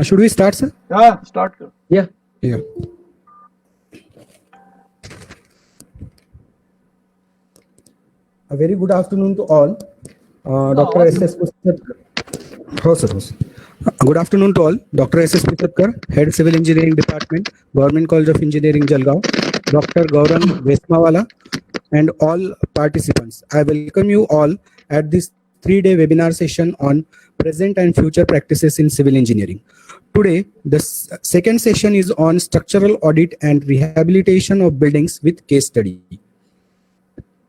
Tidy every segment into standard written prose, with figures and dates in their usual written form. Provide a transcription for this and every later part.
Should we start, sir? Yeah, start. Yeah. Yeah. A very good afternoon to all. Dr. S.S. Pushatkar. Oh, sir. Good afternoon to all. Dr. S.S. Pushatkar, Head Civil Engineering Department, Government College of Engineering, Jalgaon. Dr. Gaurang Vesmawala, and all participants. I welcome you all at this 3-day webinar session on present and future practices in civil engineering. Today, the second session is on structural audit and rehabilitation of buildings with case study.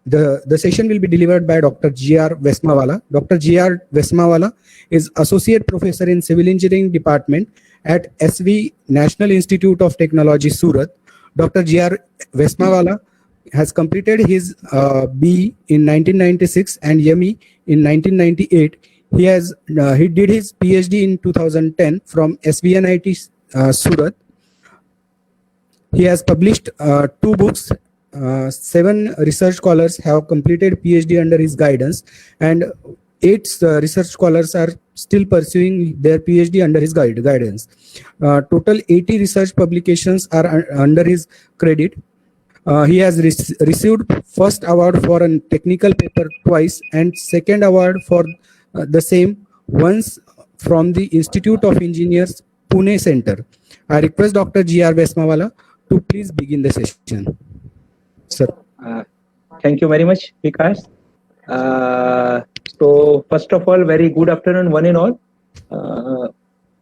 The session will be delivered by Dr. G.R. Vesmawala. Dr. G.R. Vesmawala is Associate Professor in Civil Engineering Department at SV National Institute of Technology, Surat. Dr. G.R. Vesmawala has completed his BE in 1996 and ME in 1998. He did his PhD in 2010 from SVNIT Surat. He has published 2 books. 7 research scholars have completed PhD under his guidance, and 8 research scholars are still pursuing their PhD under his guidance. Total 80 research publications are under his credit. He has received first award for a technical paper twice and second award for the same once from the Institute of Engineers Pune Center. I request Dr. G.R. Vesmawala to please begin the session. Sir. Thank you very much, Vikas. So first of all, very good afternoon, one and all.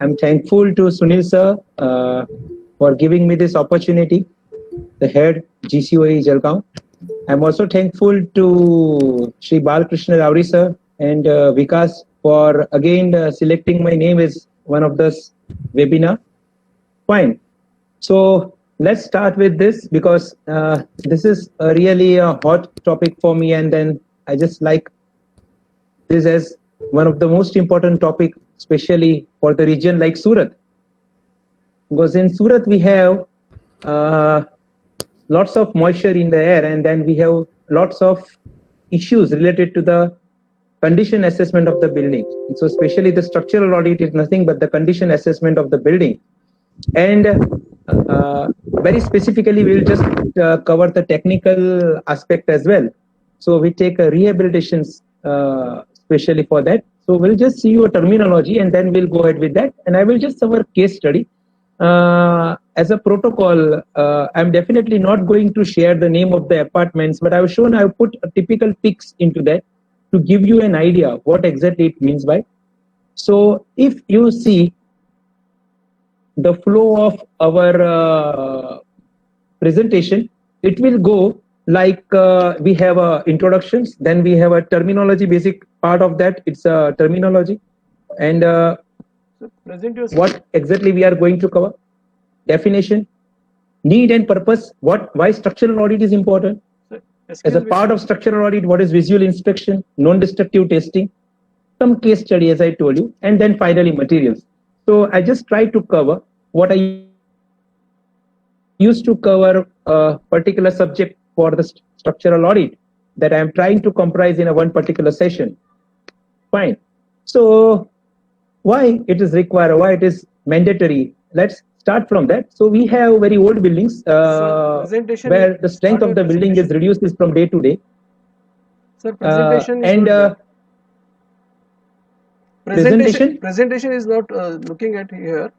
I'm thankful to Sunil sir for giving me this opportunity, the head GCOE Jalgaon. I'm also thankful to Shri Balkrishna Rauri sir and Vikas for again selecting my name as one of this webinar. Fine. So let's start with this because this is really a hot topic for me, and then I just like this as one of the most important topic, especially for the region like Surat. Because in Surat we have lots of moisture in the air, and then we have lots of issues related to the condition assessment of the building. So especially the structural audit is nothing but the condition assessment of the building. And very specifically, we'll just cover the technical aspect as well. So we take a rehabilitation especially for that. So we'll just see your terminology and then we'll go ahead with that. And I will just cover case study. As a protocol, I'm definitely not going to share the name of the apartments, but I've put a typical pics into that to give you an idea what exactly it means by. So if you see the flow of our presentation, it will go like we have introductions, then we have a terminology, basic part of that, it's a terminology, and what exactly we are going to cover, definition, need and purpose, why structural audit is important, as a part of structural audit, what is visual inspection, non-destructive testing, some case study as I told you, and then finally materials. So I just try to cover what I used to cover a particular subject for the structural audit that I am trying to comprise in a one particular session. Fine. So why it is required, why it is mandatory? Let's start from that. So we have very old buildings where the strength of the building is reduced from day to day. Sir, presentation presentation is not looking at here.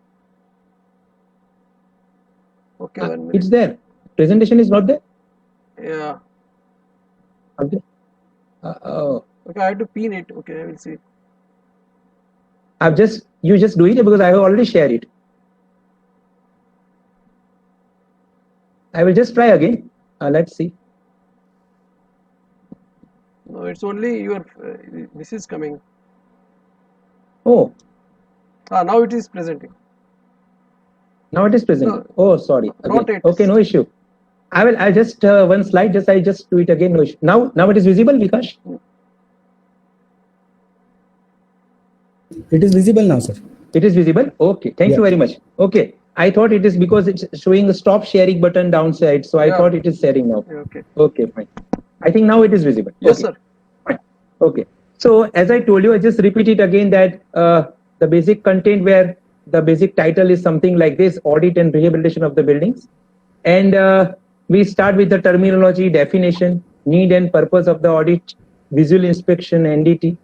Okay, 1 minute. It's there. Presentation is not there. Yeah. Okay. Okay, I have to pin it. Okay, I will see. You just do it because I have already shared it. I will just try again. Let's see. No, it's only your. This is coming. Oh. Now it is presenting. Now it is presenting. No, oh, sorry. Okay, no issue. I'll just one slide. I just do it again. No issue. Now it is visible, Vikash. It is visible now, sir. It is visible. Okay. Thank you very much. Okay. I thought it is because it's showing the stop sharing button downside. So I thought it is sharing now. Okay. Okay, fine. I think now it is visible. Yes, sir. Fine. Okay. So as I told you, I just repeat it again that the basic content where the basic title is something like this: audit and rehabilitation of the buildings. And we start with the terminology, definition, need and purpose of the audit, visual inspection, NDT,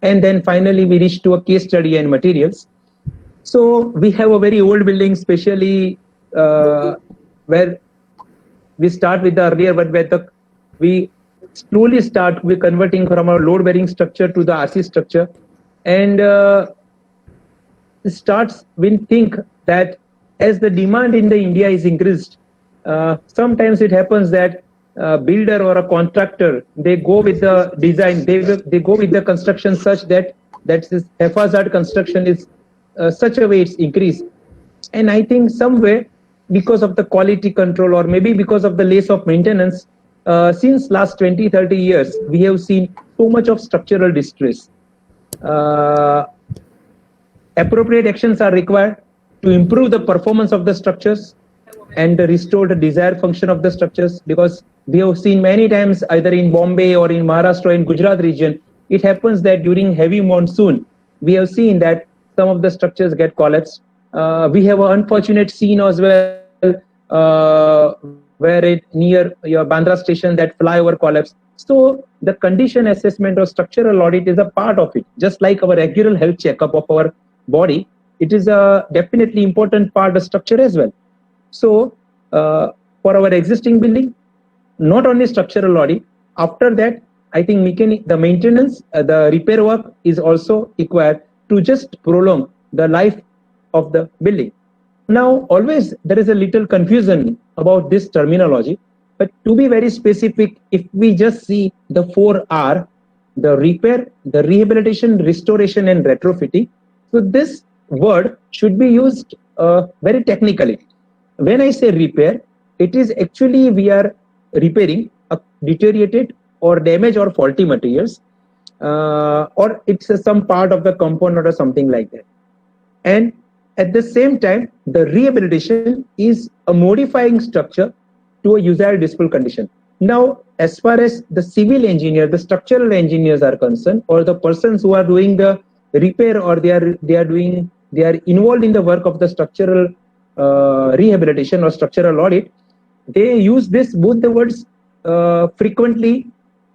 and then finally we reach to a case study and materials. So we have a very old building, especially where we start with the earlier, but where we slowly start with converting from our load bearing structure to the RC structure. And it starts when think that as the demand in the India is increased, sometimes it happens that builder or a contractor, they go with the design, they go with the construction such that this haphazard construction is such a way it's increased. And I think somewhere because of the quality control or maybe because of the less of maintenance, since last 20-30 years, we have seen so much of structural distress. Appropriate actions are required to improve the performance of the structures and restore the desired function of the structures, because we have seen many times either in Bombay or in Maharashtra or in Gujarat region, it happens that during heavy monsoon, we have seen that some of the structures get collapsed. We have an unfortunate scene as well where it near your Bandra station that flyover collapsed. So the condition assessment or structural audit is a part of it. Just like our regular health checkup of our body, it is a definitely important part of structure as well. So for our existing building, not only structural audit, after that, I think the maintenance, the repair work is also required to just prolong the life of the building. Now, always there is a little confusion about this terminology, but to be very specific, if we just see the 4R, the repair, the rehabilitation, restoration, and retrofitting, so this word should be used very technically. When I say repair, it is actually we are repairing a deteriorated or damaged or faulty materials, or it's some part of the component or something like that. And at the same time, the rehabilitation is a modifying structure to a usable condition. Now, as far as the civil engineer, the structural engineers are concerned, or the persons who are doing the repair or they are involved in the work of the structural rehabilitation or structural audit, they use both the words frequently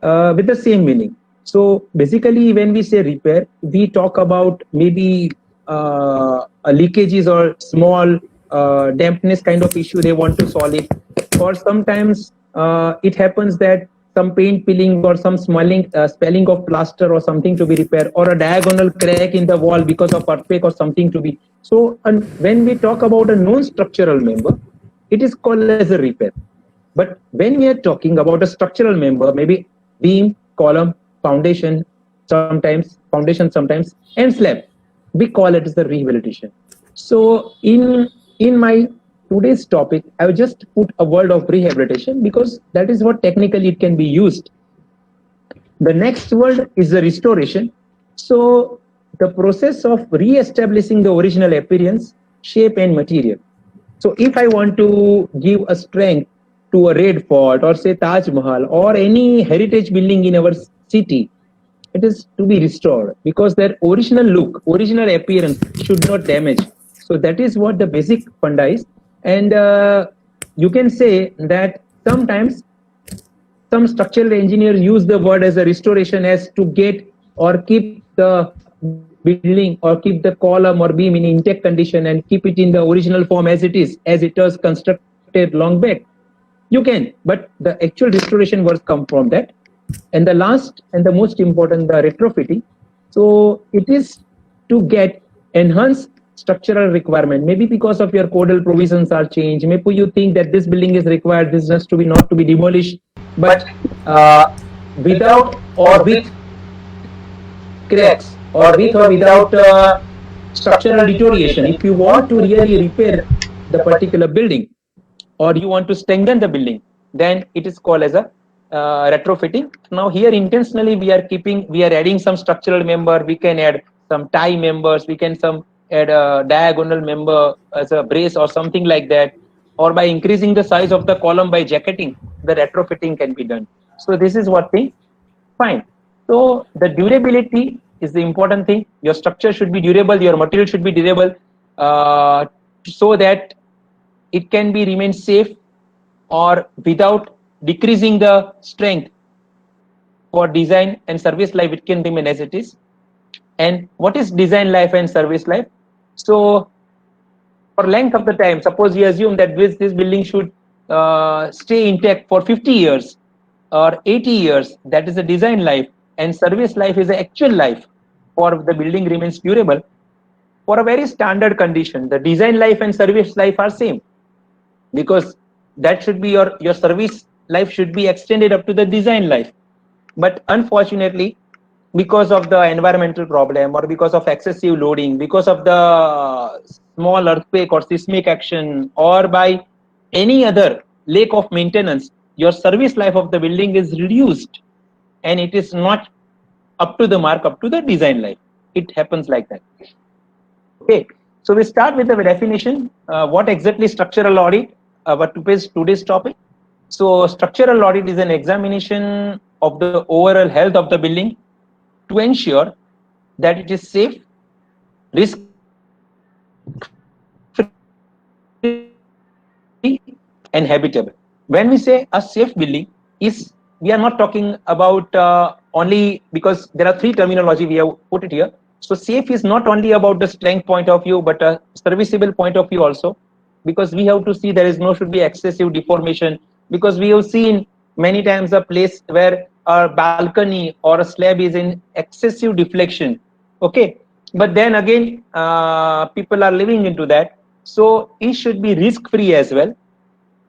with the same meaning. So basically, when we say repair, we talk about maybe leakages or small dampness kind of issue they want to solve it. Or sometimes it happens that some paint peeling or some spelling of plaster or something to be repaired, or a diagonal crack in the wall because of earthquake or something to be. So when we talk about a non-structural member, it is called as a repair. But when we are talking about a structural member, maybe beam, column, foundation sometimes, and slab, we call it as the rehabilitation. So in my today's topic, I will just put a word of rehabilitation because that is what technically it can be used. The next word is the restoration. So the process of re-establishing the original appearance, shape, and material. So if I want to give a strength to a Red Fort or say Taj Mahal or any heritage building in our city, it is to be restored because their original look, original appearance should not damage. So that is what the basic funda is. And you can say that sometimes some structural engineers use the word as a restoration as to get or keep the building or keep the column or beam in intact condition and keep it in the original form as it is, as it was constructed long back. You can, but the actual restoration words come from that. And the last and the most important, the retrofitting. So it is to get enhanced structural requirement. Maybe because of your codal provisions are changed. Maybe you think that this building is required, this has to be not to be demolished, but without or with cracks or with or without structural deterioration. If you want to really repair the particular building or you want to strengthen the building, then it is called as a retrofitting. Now here intentionally we are adding some structural member. We can add some tie members. We can add a diagonal member as a brace or something like that, or by increasing the size of the column by jacketing, the retrofitting can be done. So this is what thing. Fine. So the durability is the important thing. Your structure should be durable. Your material should be durable. so that it can be remain safe or without decreasing the strength. For design and service life, it can remain as it is. And what is design life and service life? So for length of the time, suppose we assume that this building should stay intact for 50 years or 80 years, that is the design life, and service life is the actual life for the building remains durable. For a very standard condition, the design life and service life are same, because that should be your service life should be extended up to the design life. But unfortunately, because of the environmental problem or because of excessive loading, because of the small earthquake or seismic action, or by any other lack of maintenance, your service life of the building is reduced and it is not up to the mark, up to the design life. It happens like that. Okay, so we start with the definition. What exactly structural audit? What is today's topic? So structural audit is an examination of the overall health of the building to ensure that it is safe, risk free, and habitable. When we say a safe building, we are not talking about only, because there are three terminology we have put it here. So safe is not only about the strength point of view, but a serviceable point of view also, because we have to see there is no should be excessive deformation, because we have seen many times a place where a balcony or a slab is in excessive deflection. Okay, but then again people are living into that. So it should be risk free as well,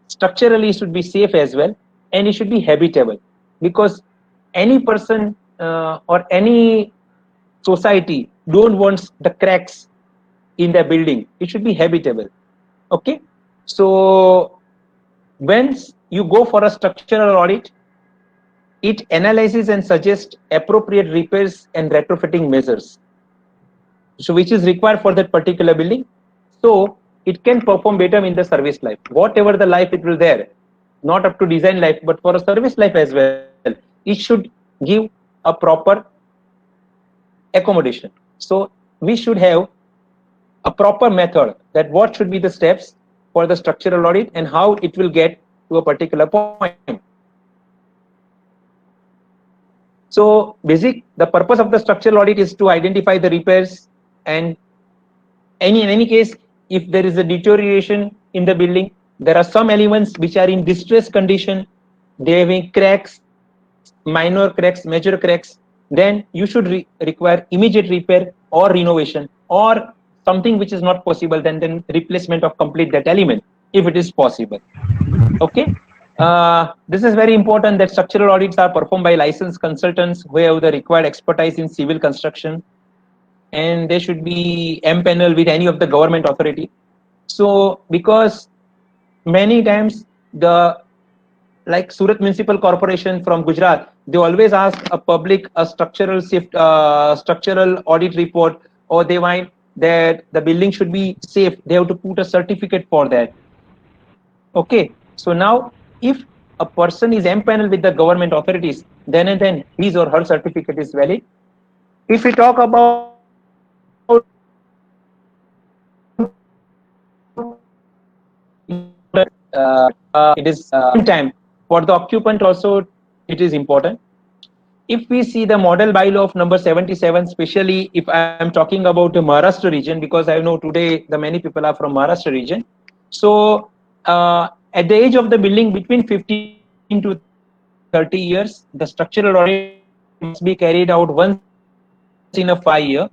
structurally it should be safe as well, and it should be habitable, because any person or any society don't want the cracks in the building. It should be habitable. Okay, so when you go for a structural audit, it analyzes and suggests appropriate repairs and retrofitting measures, so which is required for that particular building, so it can perform better in the service life, whatever the life it will there, not up to design life, but for a service life as well. It should give a proper accommodation. So we should have a proper method that what should be the steps for the structural audit and how it will get to a particular point. So the purpose of the structural audit is to identify the repairs, and in any case, if there is a deterioration in the building, there are some elements which are in distress condition, they having cracks, minor cracks, major cracks, then you should require immediate repair or renovation, or something which is not possible, then replacement of complete that element if it is possible. Okay, this is very important that structural audits are performed by licensed consultants who have the required expertise in civil construction, and they should be empaneled with any of the government authority. So because many times like Surat Municipal Corporation from Gujarat, they always ask a public a structural audit report, or they find that the building should be safe, they have to put a certificate for that. Okay, so now if a person is empaneled with the government authorities, then his or her certificate is valid. If we talk about it is time for the occupant also, it is important. If we see the model bylaw of number 77, especially if I am talking about the Maharashtra region, because I know today the many people are from Maharashtra region. So at the age of the building between 15 to 30 years, the structural audit must be carried out once in a 5 year.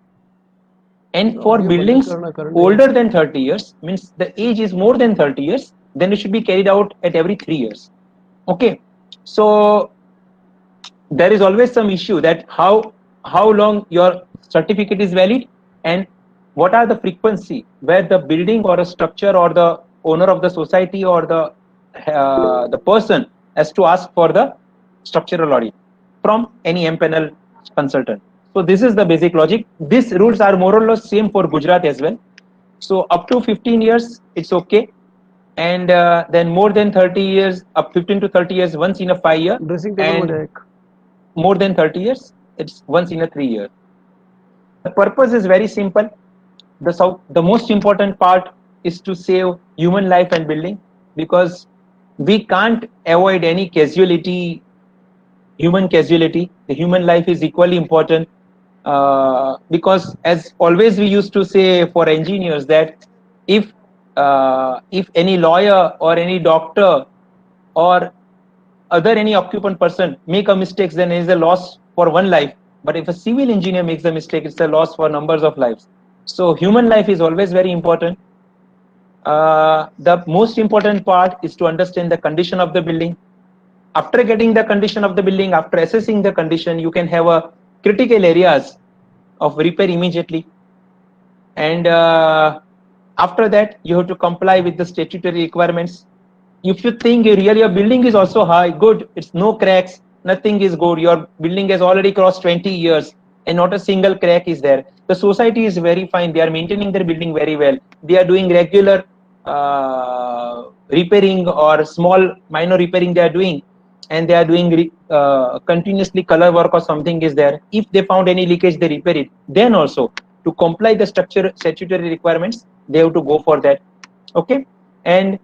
And for buildings older than 30 years, means the age is more than 30 years, then it should be carried out at every 3 years. Okay, so there is always some issue that how long your certificate is valid, and what are the frequency where the building or a structure or the owner of the society or the person has to ask for the structural audit from any empanel consultant. So this is the basic logic. These rules are more or less same for Gujarat as well. So up to 15 years, it's okay. And then more than 30 years, up 15 to 30 years, once in a 5 year. And more than 30 years, it's once in a 3 year. The purpose is very simple. the most important part is to save human life and building, because we can't avoid any casualty, human casualty. The human life is equally important, because as always we used to say for engineers that if any lawyer or any doctor or other any occupant person make a mistake, then it is a loss for one life. But if a civil engineer makes a mistake, it's a loss for numbers of lives. So human life is always very important. The most important part is to understand the condition of the building. After getting the condition of the building, after assessing the condition, you can have a critical areas of repair immediately. And after that, you have to comply with the statutory requirements. If you think your building is also high, good, it's no cracks, nothing is good, your building has already crossed 20 years and not a single crack is there, the society is very fine, they are maintaining their building very well, they are doing regular repairing or small minor repairing they are doing, and they are doing continuously color work or something is there. If they found any leakage, they repair it. Then also, to comply the structure statutory requirements, they have to go for that. Okay. And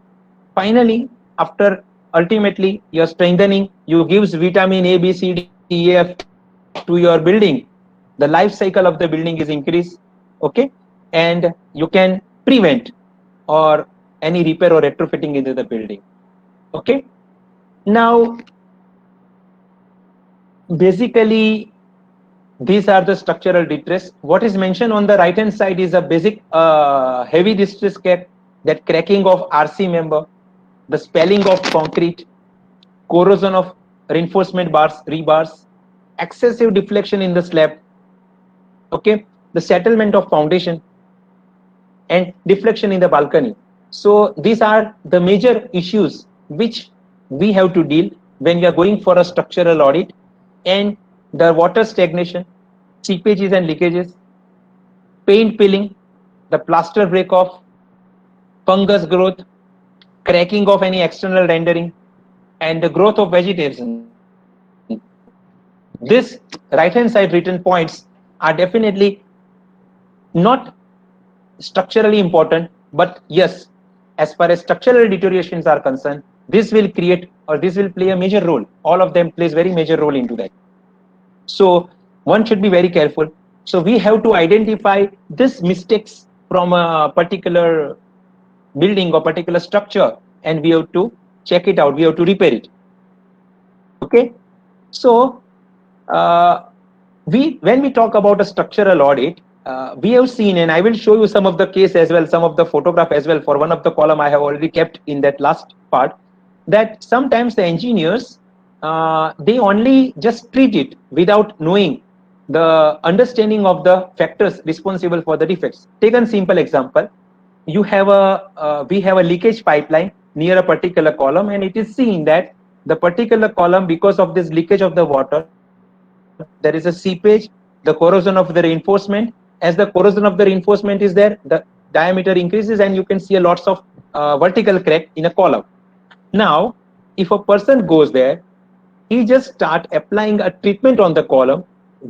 finally, after ultimately you're strengthening, you gives vitamin A, B, C, D, E, F to your building. The life cycle of the building is increased. Okay. And you can prevent or any repair or retrofitting into the building. Okay. Now, basically, these are the structural distress. What is mentioned on the right hand side is a basic heavy distress crack, that cracking of RC member, the spalling of concrete, corrosion of reinforcement bars, rebars, excessive deflection in the slab, okay, the settlement of foundation, and deflection in the balcony. So these are the major issues which we have to deal when we are going for a structural audit. And the water stagnation, seepages and leakages, paint peeling, the plaster break off, fungus growth, cracking of any external rendering, and the growth of vegetation. This right hand side written points are definitely not structurally important, but yes, as far as structural deteriorations are concerned, this will create or this will play a major role. All of them plays very major role into that. So one should be very careful. So we have to identify these mistakes from a particular building or particular structure, and we have to check it out, we have to repair it. Okay. So when we talk about a structural audit, we have seen, and I will show you some of the case as well, some of the photograph as well. For one of the column I have already kept in that last part, that sometimes the engineers they only just treat it without knowing the understanding of the factors responsible for the defects. Take a simple example. You have we have a leakage pipeline near a particular column, and it is seen that the particular column, because of this leakage of the water, there is a seepage, the corrosion of the reinforcement. As the corrosion of the reinforcement is there, the diameter increases, and you can see a lots of vertical crack in a column. Now, if a person goes there, he just start applying a treatment on the column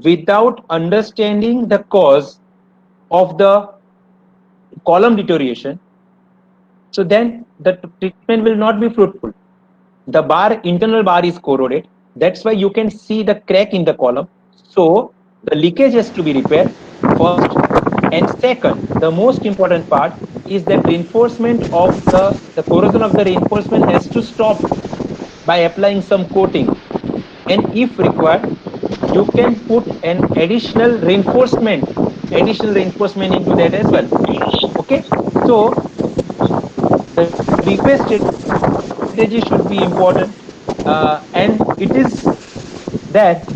without understanding the cause of the column deterioration. So then the treatment will not be fruitful. The internal bar is corroded. That's why you can see the crack in the column. So the leakage has to be repaired first. And second, the most important part is that reinforcement of the corrosion of the reinforcement has to stop by applying some coating. And if required, you can put an additional reinforcement into that as well. Okay. So the repair strategy should be important, and it is that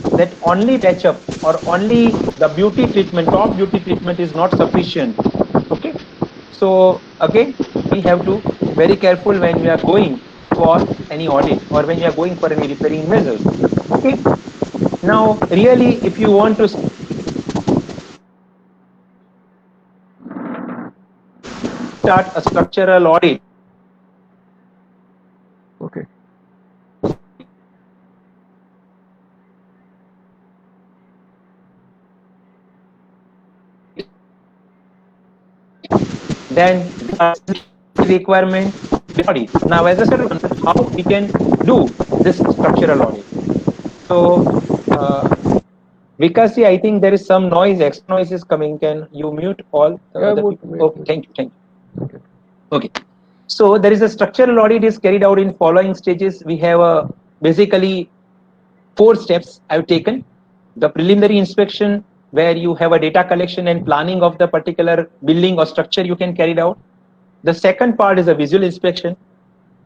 only patch up or only the beauty treatment, top beauty treatment is not sufficient. Okay. So again, we have to very careful when we are going for any audit or when we are going for any repairing measures. Okay. Now, really, if you want to start a structural audit, Okay. then requirement audit. Now, as I said, how we can do this structural audit. So, Vikasi, I think there is some noise, extra noise is coming. Can you mute all the Yeah, other mute, people? mute, Okay, mute. thank you. Okay. So there is a structural audit is carried out in following stages. We have basically 4 steps I've taken. The preliminary inspection, where you have a data collection and planning of the particular building or structure you can carry it out. The second part is a visual inspection.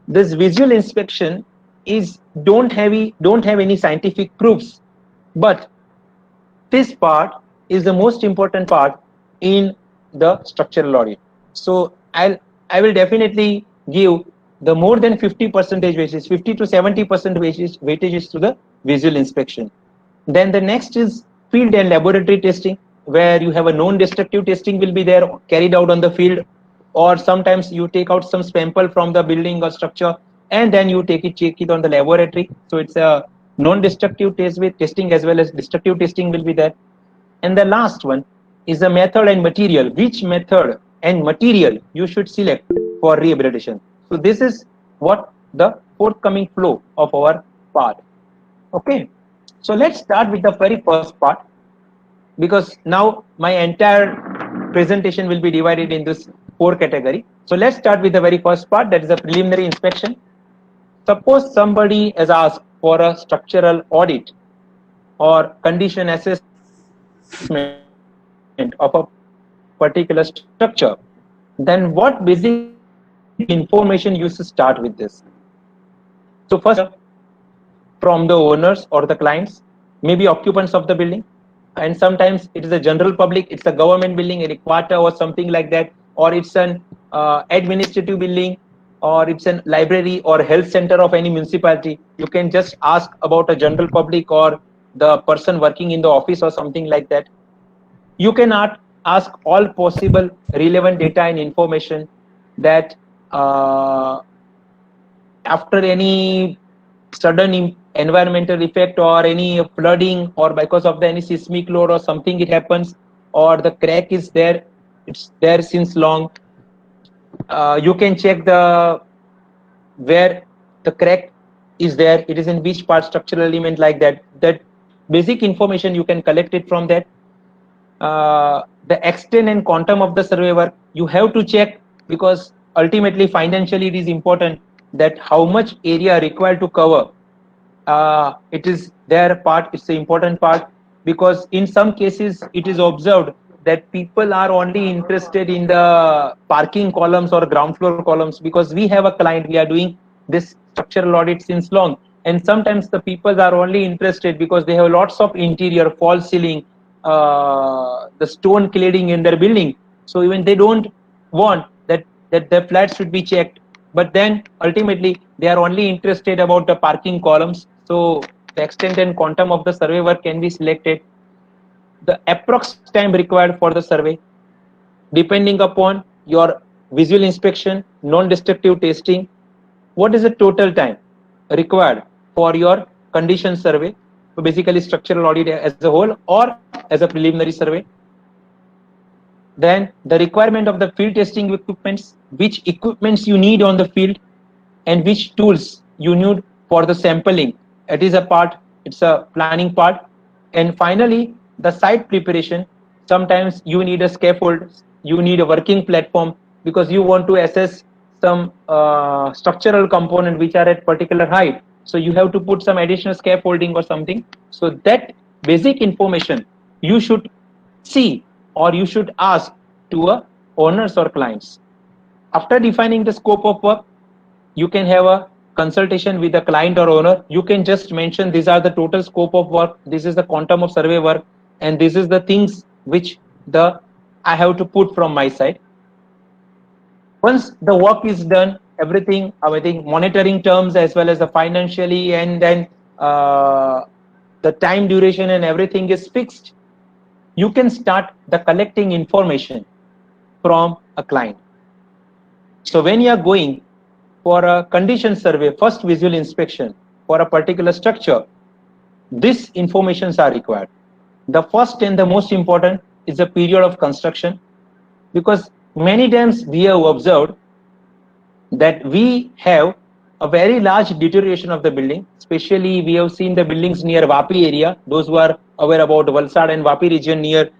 This visual inspection is don't have any scientific proofs, but this part is the most important part in the structural audit. So I will definitely give the more than 50% weightage, 50 to 70% weightages to the visual inspection. Then the next is field and laboratory testing, where you have a non-destructive testing will be there carried out on the field, or sometimes you take out some sample from the building or structure and then you check it on the laboratory. So it's a non-destructive test with testing as well as destructive testing will be there. And the last one is the method and material, which method and material you should select for rehabilitation. So this is what the forthcoming flow of our part. Okay, so let's start with the very first part, because now my entire presentation will be divided in this 4 category. So let's start with the very first part, that is the preliminary inspection. Suppose somebody has asked for a structural audit or condition assessment of a particular structure, then what basic information you should start with this? So first, from the owners or the clients, maybe occupants of the building, and sometimes it is a general public, it's a government building, a quarter or something like that, or it's an administrative building, or it's a library or health center of any municipality. You can just ask about a general public or the person working in the office or something like that. You cannot ask all possible relevant data and information that after any sudden environmental effect or any flooding or because of any seismic load or something it happens, or the crack is there, it's there since long. You can check the where the crack is there, it is in which part structural element, like that. That basic information you can collect it from that. The extent and quantum of the survey work you have to check, because ultimately financially it is important that how much area required to cover. It is their part, it's the important part, because in some cases it is observed that people are only interested in the parking columns or ground floor columns, because we have a client, we are doing this structural audit since long, and sometimes the people are only interested because they have lots of interior, false ceiling, the stone cladding in their building. So even they don't want that the flat should be checked, but then ultimately they are only interested about the parking columns. So the extent and quantum of the survey work can be selected. The approx time required for the survey, depending upon your visual inspection, non-destructive testing, what is the total time required for your condition survey, so basically structural audit as a whole or as a preliminary survey. Then the requirement of the field testing equipments, which equipments you need on the field and which tools you need for the sampling. It is a part, it's a planning part. And finally, the site preparation. Sometimes you need a scaffold, you need a working platform, because you want to assess some structural component which are at particular height. So you have to put some additional scaffolding or something. So that basic information you should see or you should ask to owners or clients. After defining the scope of work, you can have a consultation with the client or owner. You can just mention these are the total scope of work, this is the quantum of survey work, and this is the things which I have to put from my side. Once the work is done, everything, I think monitoring terms as well as the financially, and then the time duration and everything is fixed, you can start the collecting information from a client. So when you are going for a condition survey, first visual inspection for a particular structure, these informations are required. The first and the most important is the period of construction, because many times we have observed that we have a very large deterioration of the building. Especially we have seen the buildings near Vapi area. Those who are aware about Valsad and Vapi region near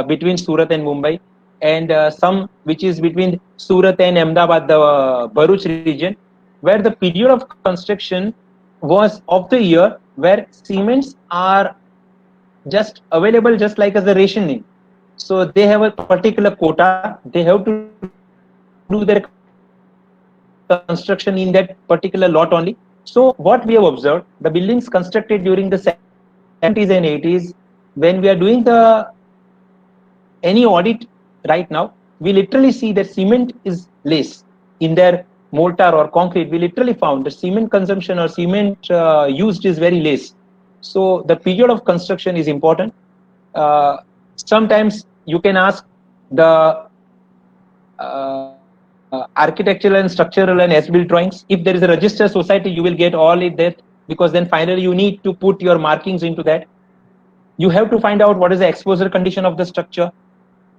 between Surat and Mumbai, and some which is between Surat and Ahmedabad, the Bharuch region, where the period of construction was of the year where cements are just available just like as a rationing. So they have a particular quota. They have to do their construction in that particular lot only. So what we have observed, the buildings constructed during the 70s and 80s, when we are doing the any audit right now, we literally see that cement is less in their mortar or concrete. We literally found the cement consumption or cement used is very less. So the period of construction is important. Sometimes you can ask the architectural and structural and as-built drawings. If there is a registered society, you will get all of that, because then finally you need to put your markings into that. You have to find out what is the exposure condition of the structure,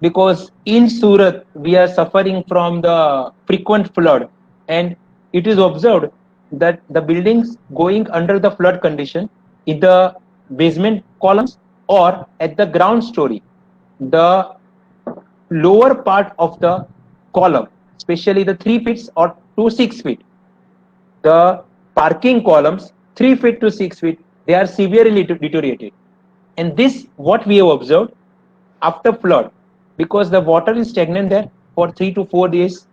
because in Surat we are suffering from the frequent flood, and it is observed that the buildings going under the flood condition in the basement columns or at the ground story, the lower part of the column, especially the 3 feet or to 6 feet, the parking columns 3 feet to 6 feet, they are severely deteriorated. And this what we have observed after flood, because the water is stagnant there for 3 to 4 days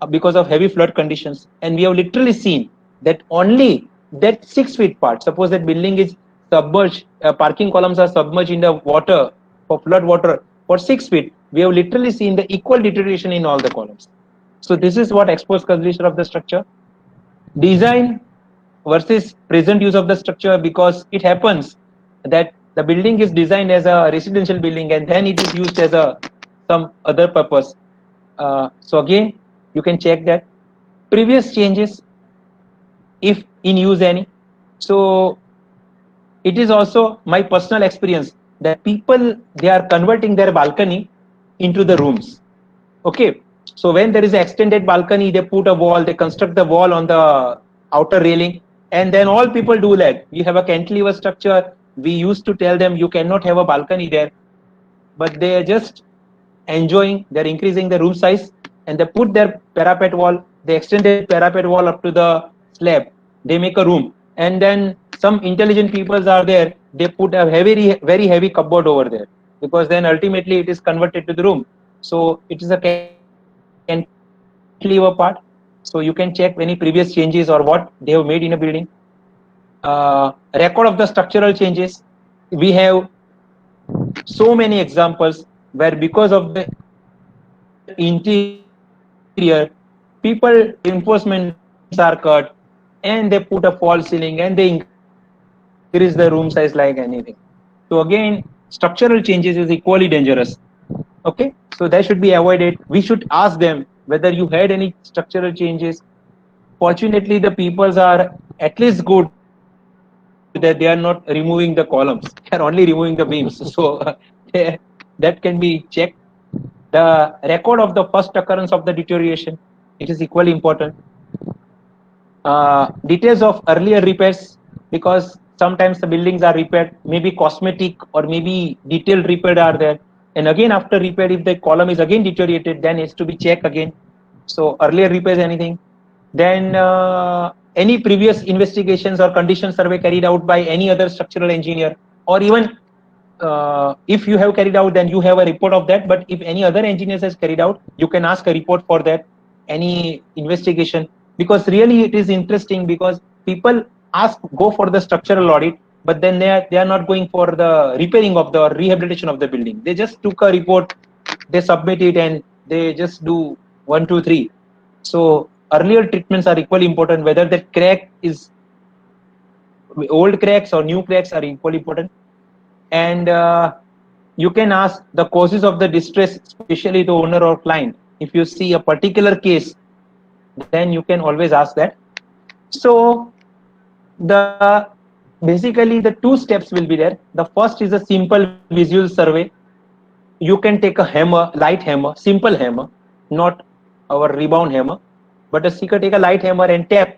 because of heavy flood conditions. And we have literally seen that only that 6 feet part, suppose that building is submerged, parking columns are submerged in the water for flood water for 6 feet, we have literally seen the equal deterioration in all the columns. So this is what exposed condition of the structure. Design versus present use of the structure, because it happens that the building is designed as a residential building and then it is used as a some other purpose. So again, you can check that previous changes, if in use any. So it is also my personal experience that people, they are converting their balcony into the rooms. Okay, so when there is an extended balcony, they put a wall, they construct the wall on the outer railing, and then all people do that. We have a cantilever structure. We used to tell them you cannot have a balcony there, but they are just enjoying, they're increasing the room size, and they put their parapet wall, they extended parapet wall up to the slab, they make a room, and then some intelligent people are there, they put a very heavy cupboard over there, because then ultimately it is converted to the room. So it is a cantilever part. So you can check any previous changes or what they have made in a building. Record of the structural changes. We have so many examples where because of the interior, people reinforcements are cut and they put a false ceiling and they increase the room size like anything. So again, structural changes is equally dangerous. Okay, so that should be avoided. We should ask them whether you had any structural changes. Fortunately, the peoples are at least good that they are not removing the columns, they are only removing the beams. So that can be checked. The record of the first occurrence of the deterioration, it is equally important. Details of earlier repairs, because sometimes the buildings are repaired, maybe cosmetic or maybe detailed repair are there, and again after repair, if the column is again deteriorated, then it's to be checked again. So earlier repairs, anything. Then any previous investigations or condition survey carried out by any other structural engineer, or even if you have carried out, then you have a report of that. But if any other engineers has carried out, you can ask a report for that, any investigation, because really it is interesting, because people go for the structural audit, but then they are not going for the repairing of the rehabilitation of the building. They just took a report, they submit it, and they just do 1, 2, 3. So earlier treatments are equally important, whether the crack is old cracks or new cracks are equally important. And you can ask the causes of the distress, especially the owner or client. If you see a particular case, then you can always ask that. So basically the 2 steps will be there. The first is a simple visual survey. You can take a hammer, light hammer, simple hammer, not our rebound hammer, but a seeker take a light hammer and tap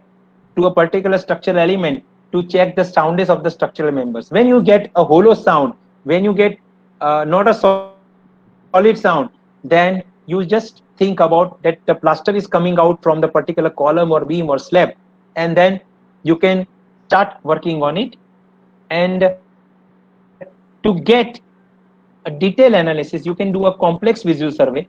to a particular structural element to check the soundness of the structural members. When you get a hollow sound, when you get not a solid sound, then you just think about that the plaster is coming out from the particular column or beam or slab, and then you can start working on it. And to get a detailed analysis, you can do a complex visual survey,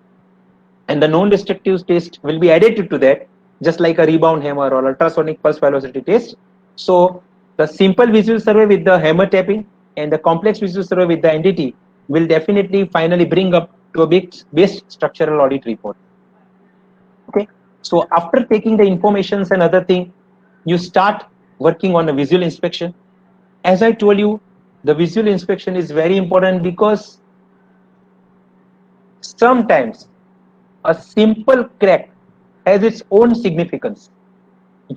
and the non-destructive test will be added to that, just like a rebound hammer or ultrasonic pulse velocity test. So the simple visual survey with the hammer tapping and the complex visual survey with the NDT will definitely finally bring up to a best structural audit report. Okay, so after taking the informations and other thing, you start working on a visual inspection. As I told you, the visual inspection is very important because sometimes a simple crack has its own significance.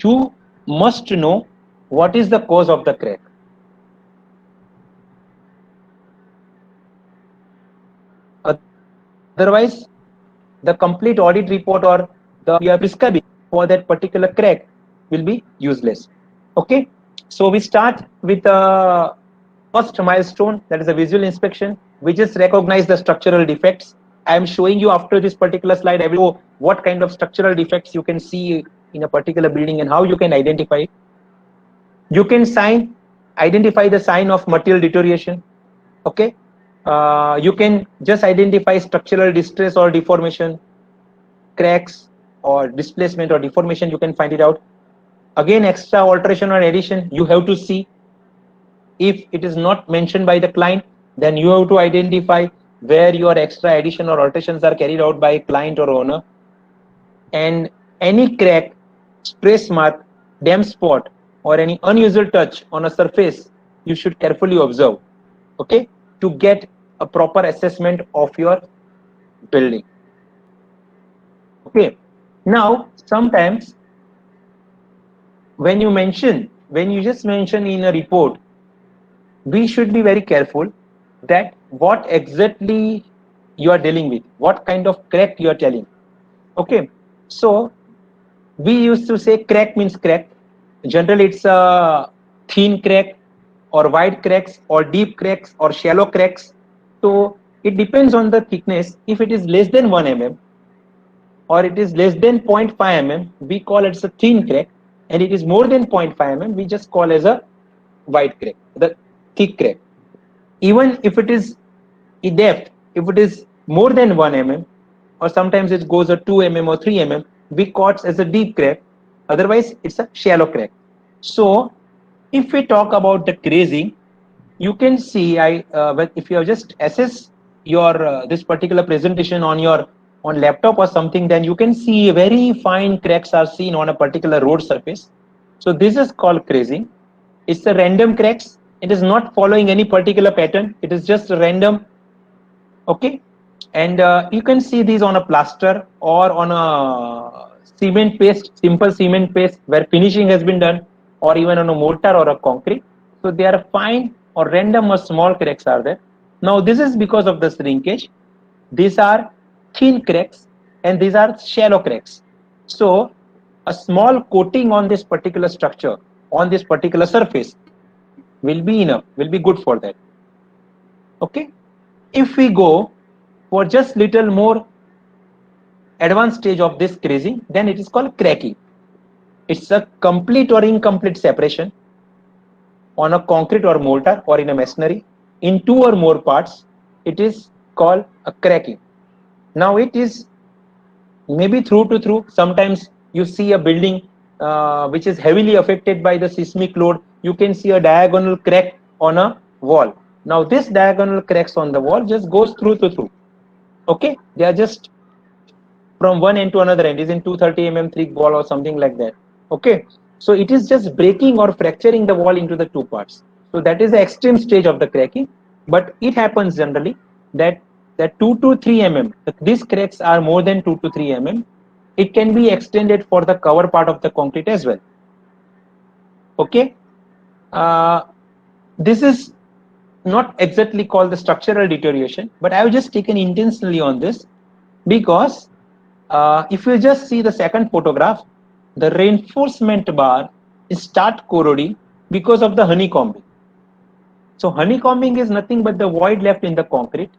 You must know what is the cause of the crack. Otherwise, the complete audit report or the we are prescribing for that particular crack will be useless. Okay, so we start with the first milestone, that is a visual inspection. We just recognize the structural defects. I am showing you after this particular slide, I will show what kind of structural defects you can see in a particular building and how you can identify it. You can identify the sign of material deterioration. Okay, you can just identify structural distress or deformation, cracks or displacement or deformation. You can find it out. Again, extra alteration or addition, you have to see. If it is not mentioned by the client, then you have to identify where your extra addition or alterations are carried out by client or owner. And any crack, stress mark, damp spot, or any unusual touch on a surface, you should carefully observe, okay, to get a proper assessment of your building. Okay, now sometimes when you just mention in a report, we should be very careful that what exactly you are dealing with, what kind of crack you are telling. Okay, so we used to say crack means crack. Generally, it's a thin crack or wide cracks or deep cracks or shallow cracks. So it depends on the thickness. If it is less than 1 mm or it is less than 0.5 mm, we call it a thin crack, and it is more than 0.5 mm, we just call as a wide crack, the thick crack. Even if it is in depth, if it is more than 1 mm, or sometimes it goes a 2 mm or 3 mm, we call it as a deep crack. Otherwise, it's a shallow crack. So, if we talk about the crazing, you can see, if you have just assess your this particular presentation on your laptop or something, then you can see very fine cracks are seen on a particular road surface. So this is called crazing. It's a random cracks. It is not following any particular pattern. It is just random. Okay, and you can see these on a plaster or on a cement paste, simple cement paste where finishing has been done, or even on a mortar or a concrete. So they are fine or random or small cracks are there. Now this is because of the shrinkage. These are thin cracks and these are shallow cracks. So a small coating on this particular structure, on this particular surface, will be enough, will be good for that. Okay, if we go for just little more advanced stage of this crazing, then it is called cracking. It's a complete or incomplete separation on a concrete or mortar or in a masonry in 2 or more parts. It is called a cracking. Now it is maybe through to through. Sometimes you see a building which is heavily affected by the seismic load. You can see a diagonal crack on a wall. Now this diagonal cracks on the wall just goes through to through. Okay, they are just from one end to another end, is in 230 mm thick wall or something like that. Okay, so it is just breaking or fracturing the wall into the 2 parts. So that is the extreme stage of the cracking. But it happens generally that 2 to 3 mm, these cracks are more than 2 to 3 mm. It can be extended for the cover part of the concrete as well. Okay, this is not exactly called the structural deterioration, but I have just taken intentionally on this because If you just see the second photograph, the reinforcement bar start corroding because of the honeycombing. So honeycombing is nothing but the void left in the concrete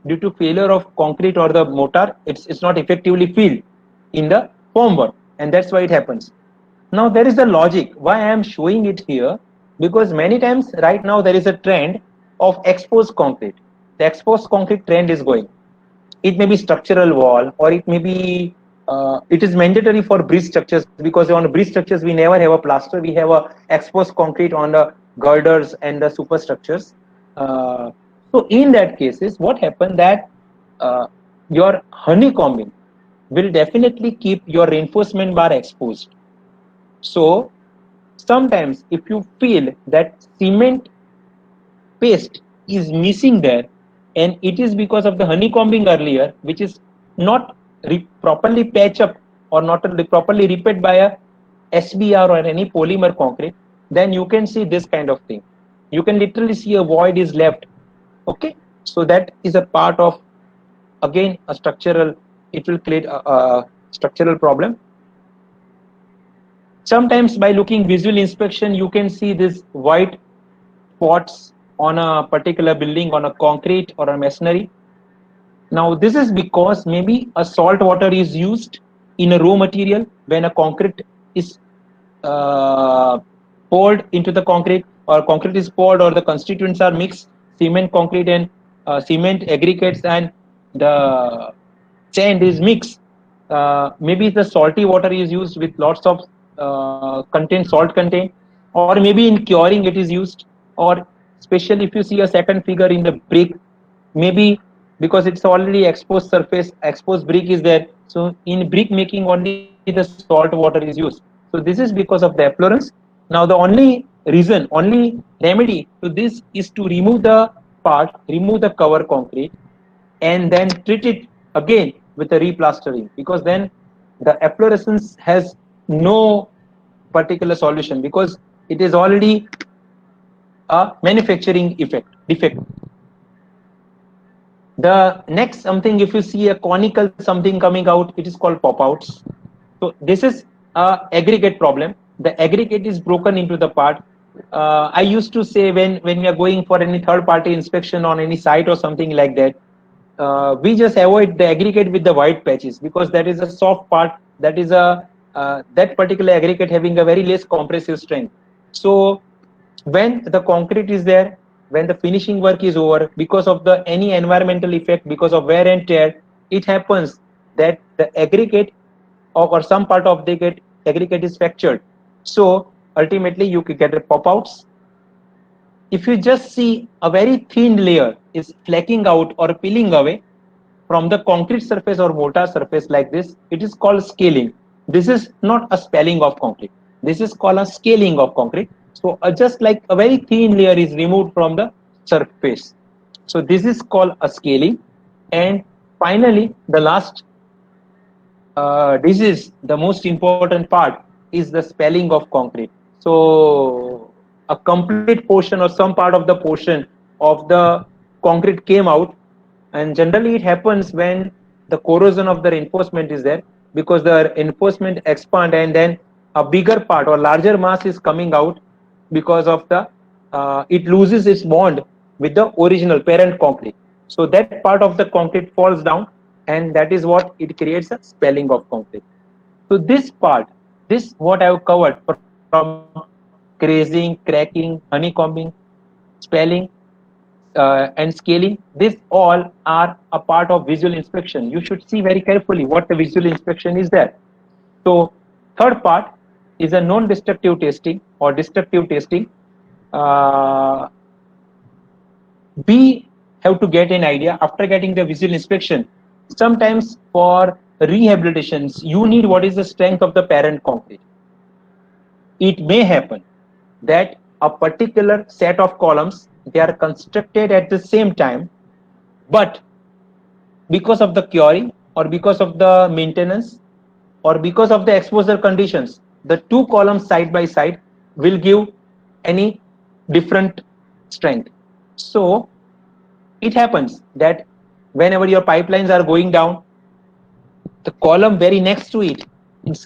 due to failure of concrete or the mortar. It's not effectively filled in the formwork, and that's why it happens. Now there is the logic why I am showing it here, because many times right now there is a trend of exposed concrete. The exposed concrete trend is going. It may be structural wall, or it may be it is mandatory for bridge structures, because on bridge structures we never have a plaster, we have a exposed concrete on the girders and the superstructures. So in that cases what happened that your honeycombing will definitely keep your reinforcement bar exposed. So sometimes if you feel that cement paste is missing there, and it is because of the honeycombing earlier, which is not properly patched up or not properly repaired by a SBR or any polymer concrete, then you can see this kind of thing. You can literally see a void is left. Okay, so that is a part of, again, a structural, it will create a structural problem. Sometimes by looking visual inspection, you can see this white spots on a particular building, on a concrete or a masonry. Now this is because maybe a salt water is used in a raw material when a concrete is poured into the concrete, or concrete is poured, or the constituents are mixed, cement, concrete, and cement aggregates, and the sand is mixed. Maybe the salty water is used with lots of salt content, or maybe in curing it is used, or especially if you see a second figure in the brick, maybe because it's already exposed surface, exposed brick is there, so in brick making only the salt water is used. So this is because of the effluence. Now the only reason, only remedy to this is to remove the part, remove the cover concrete, and then treat it again with a replastering, because then the efflorescence has no particular solution, because it is already a manufacturing defect. The next something, if you see a conical something coming out, it is called pop outs. So this is a aggregate problem. The aggregate is broken into the part. I used to say when we are going for any third party inspection on any site or something like that, we just avoid the aggregate with the white patches, because that is a soft part, that is a that particular aggregate having a very less compressive strength. So when the concrete is there, when the finishing work is over, because of the any environmental effect, because of wear and tear, it happens that the aggregate or some part of the aggregate is fractured. So ultimately you could get the pop outs. If you just see a very thin layer is flaking out or peeling away from the concrete surface or mortar surface like this, it is called scaling. This is not a spalling of concrete. This is called a scaling of concrete. So just like a very thin layer is removed from the surface. So this is called a scaling. And finally, the last, this is the most important part, is the spalling of concrete. So a complete portion or some part of the portion of the concrete came out, and generally it happens when the corrosion of the reinforcement is there, because the reinforcement expand and then a bigger part or larger mass is coming out, because of the it loses its bond with the original parent concrete. So that part of the concrete falls down, and that is what it creates a spalling of concrete. So this part, this what I have covered from grazing, cracking, honeycombing, spalling, and scaling, this all are a part of visual inspection. You should see very carefully what the visual inspection is there. So third part is a non-destructive testing or destructive testing. We have to get an idea after getting the visual inspection. Sometimes for rehabilitations, you need what is the strength of the parent concrete. It may happen that a particular set of columns, they are constructed at the same time, but because of the curing or because of the maintenance or because of the exposure conditions, the two columns side by side will give any different strength. So it happens that whenever your pipelines are going down, the column very next to it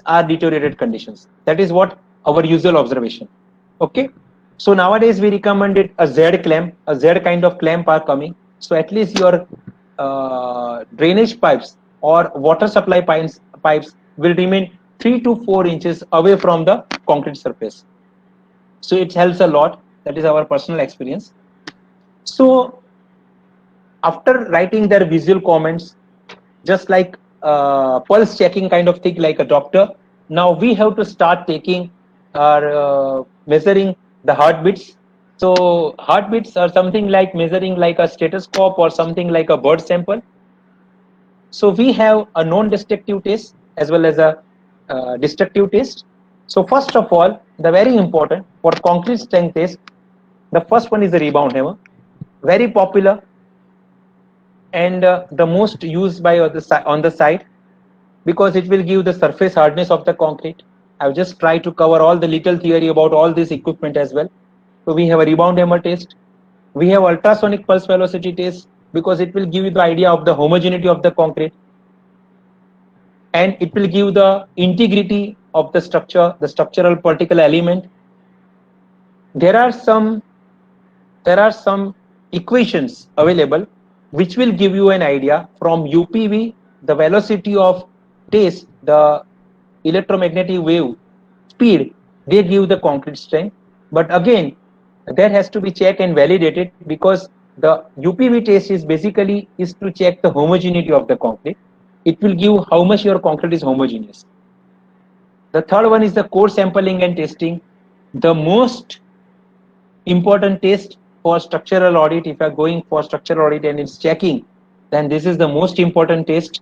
are deteriorated conditions. That is what our usual observation. Okay. So nowadays we recommended a Z clamp, a Z kind of clamp are coming. So at least your drainage pipes or water supply pipes will remain 3 to 4 inches away from the concrete surface. So it helps a lot. That is our personal experience. So after writing their visual comments, just like pulse checking kind of thing, like a doctor, now we have to start taking or measuring the heartbeats. So heartbeats are something like measuring like a stethoscope or something like a blood sample. So we have a non-destructive test as well as a destructive test. So first of all, the very important for concrete strength test, the first one is the rebound hammer, very popular and the most used by on the site, because it will give the surface hardness of the concrete. I've just tried to cover all the little theory about all this equipment as well. So we have a rebound hammer test. We have ultrasonic pulse velocity test because it will give you the idea of the homogeneity of the concrete. And it will give the integrity of the structure, the structural particle element. There are some equations available which will give you an idea from UPV, the velocity of test, the electromagnetic wave speed, they give the concrete strength. But again, that has to be checked and validated, because the UPV test is basically is to check the homogeneity of the concrete. It will give how much your concrete is homogeneous. The third one is the core sampling and testing. The most important test for structural audit, if you are going for structural audit and it's checking, then this is the most important test,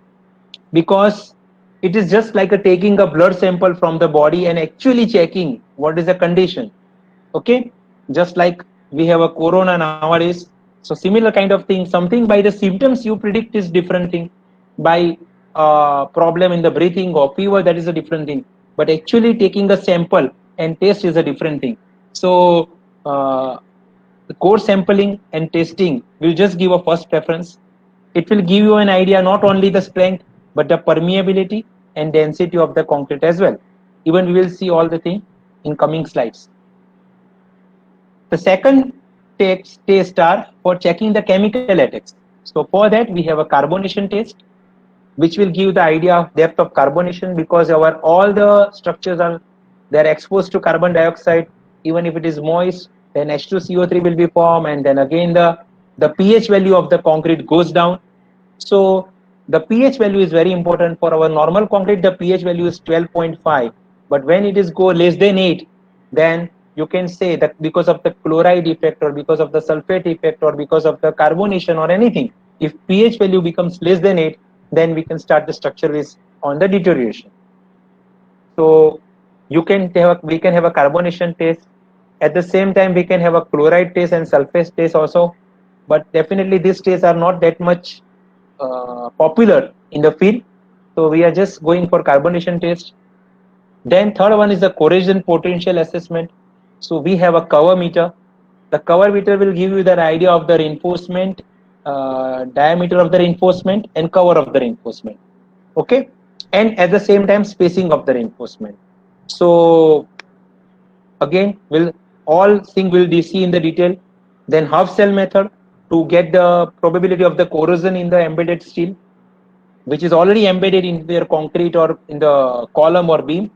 because it is just like taking a blood sample from the body and actually checking what is the condition. Okay, just like we have a corona nowadays, so similar kind of thing, something by the symptoms you predict is different thing, by problem in the breathing or fever, that is a different thing, but actually taking a sample and test is a different thing. So the core sampling and testing will just give a first preference. It will give you an idea not only the strength but the permeability and density of the concrete as well. Even we will see all the thing in coming slides. The second test are for checking the chemical attacks. So for that we have a carbonation test, which will give the idea of depth of carbonation, because our all the structures are they're exposed to carbon dioxide. Even if it is moist, then H2CO3 will be formed, and then again the pH value of the concrete goes down. So the pH value is very important. For our normal concrete, the pH value is 12.5, but when it is go less than 8, then you can say that because of the chloride effect or because of the sulfate effect or because of the carbonation or anything, if pH value becomes less than 8, then we can start the structure is on the deterioration. So we can have a carbonation test. At the same time, we can have a chloride test and sulfate test also, but definitely these tests are not that much popular in the field. So we are just going for carbonation test. Then third one is the corrosion potential assessment. So we have a cover meter. The cover meter will give you the idea of the reinforcement, diameter of the reinforcement and cover of the reinforcement. Okay, and at the same time spacing of the reinforcement. So again, all thing will see in the detail. Then half cell method to get the probability of the corrosion in the embedded steel, which is already embedded in their concrete or in the column or beam.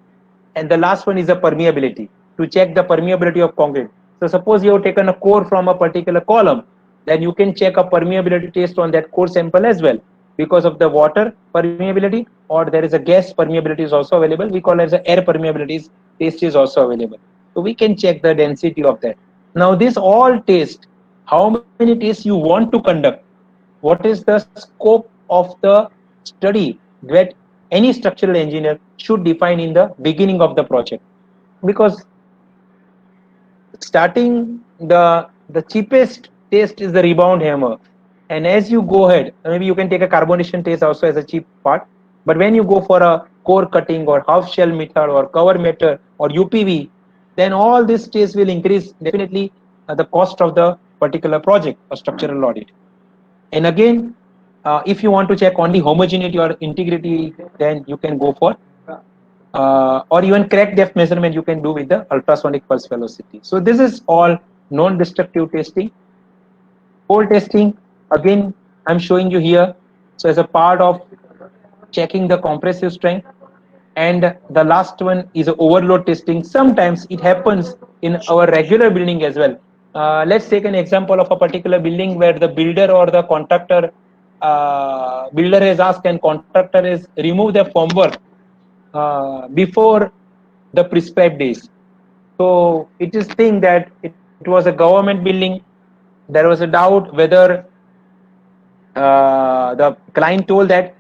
And the last one is the permeability, to check the permeability of concrete. So suppose you have taken a core from a particular column, then you can check a permeability test on that core sample as well, because of the water permeability, or there is a gas permeability is also available. We call it as the air permeability test is also available. So we can check the density of that. Now this all test, how many tests you want to conduct, what is the scope of the study that any structural engineer should define in the beginning of the project. Because starting the cheapest test is the rebound hammer, and as you go ahead, maybe you can take a carbonation test also as a cheap part, but when you go for a core cutting or half shell method or cover method or UPV, then all these tests will increase definitely the cost of the particular project or structural audit. And again, If you want to check only homogeneity or integrity, then you can go for or even crack depth measurement you can do with the ultrasonic pulse velocity. So this is all non-destructive testing. Hole testing, again, I'm showing you here. So as a part of checking the compressive strength. And the last one is overload testing. Sometimes it happens in our regular building as well. Let's take an example of a particular building where the builder or the contractor, builder has asked and contractor has removed the formwork before the prescribed days. So it is thing that it was a government building. There was a doubt whether the client told that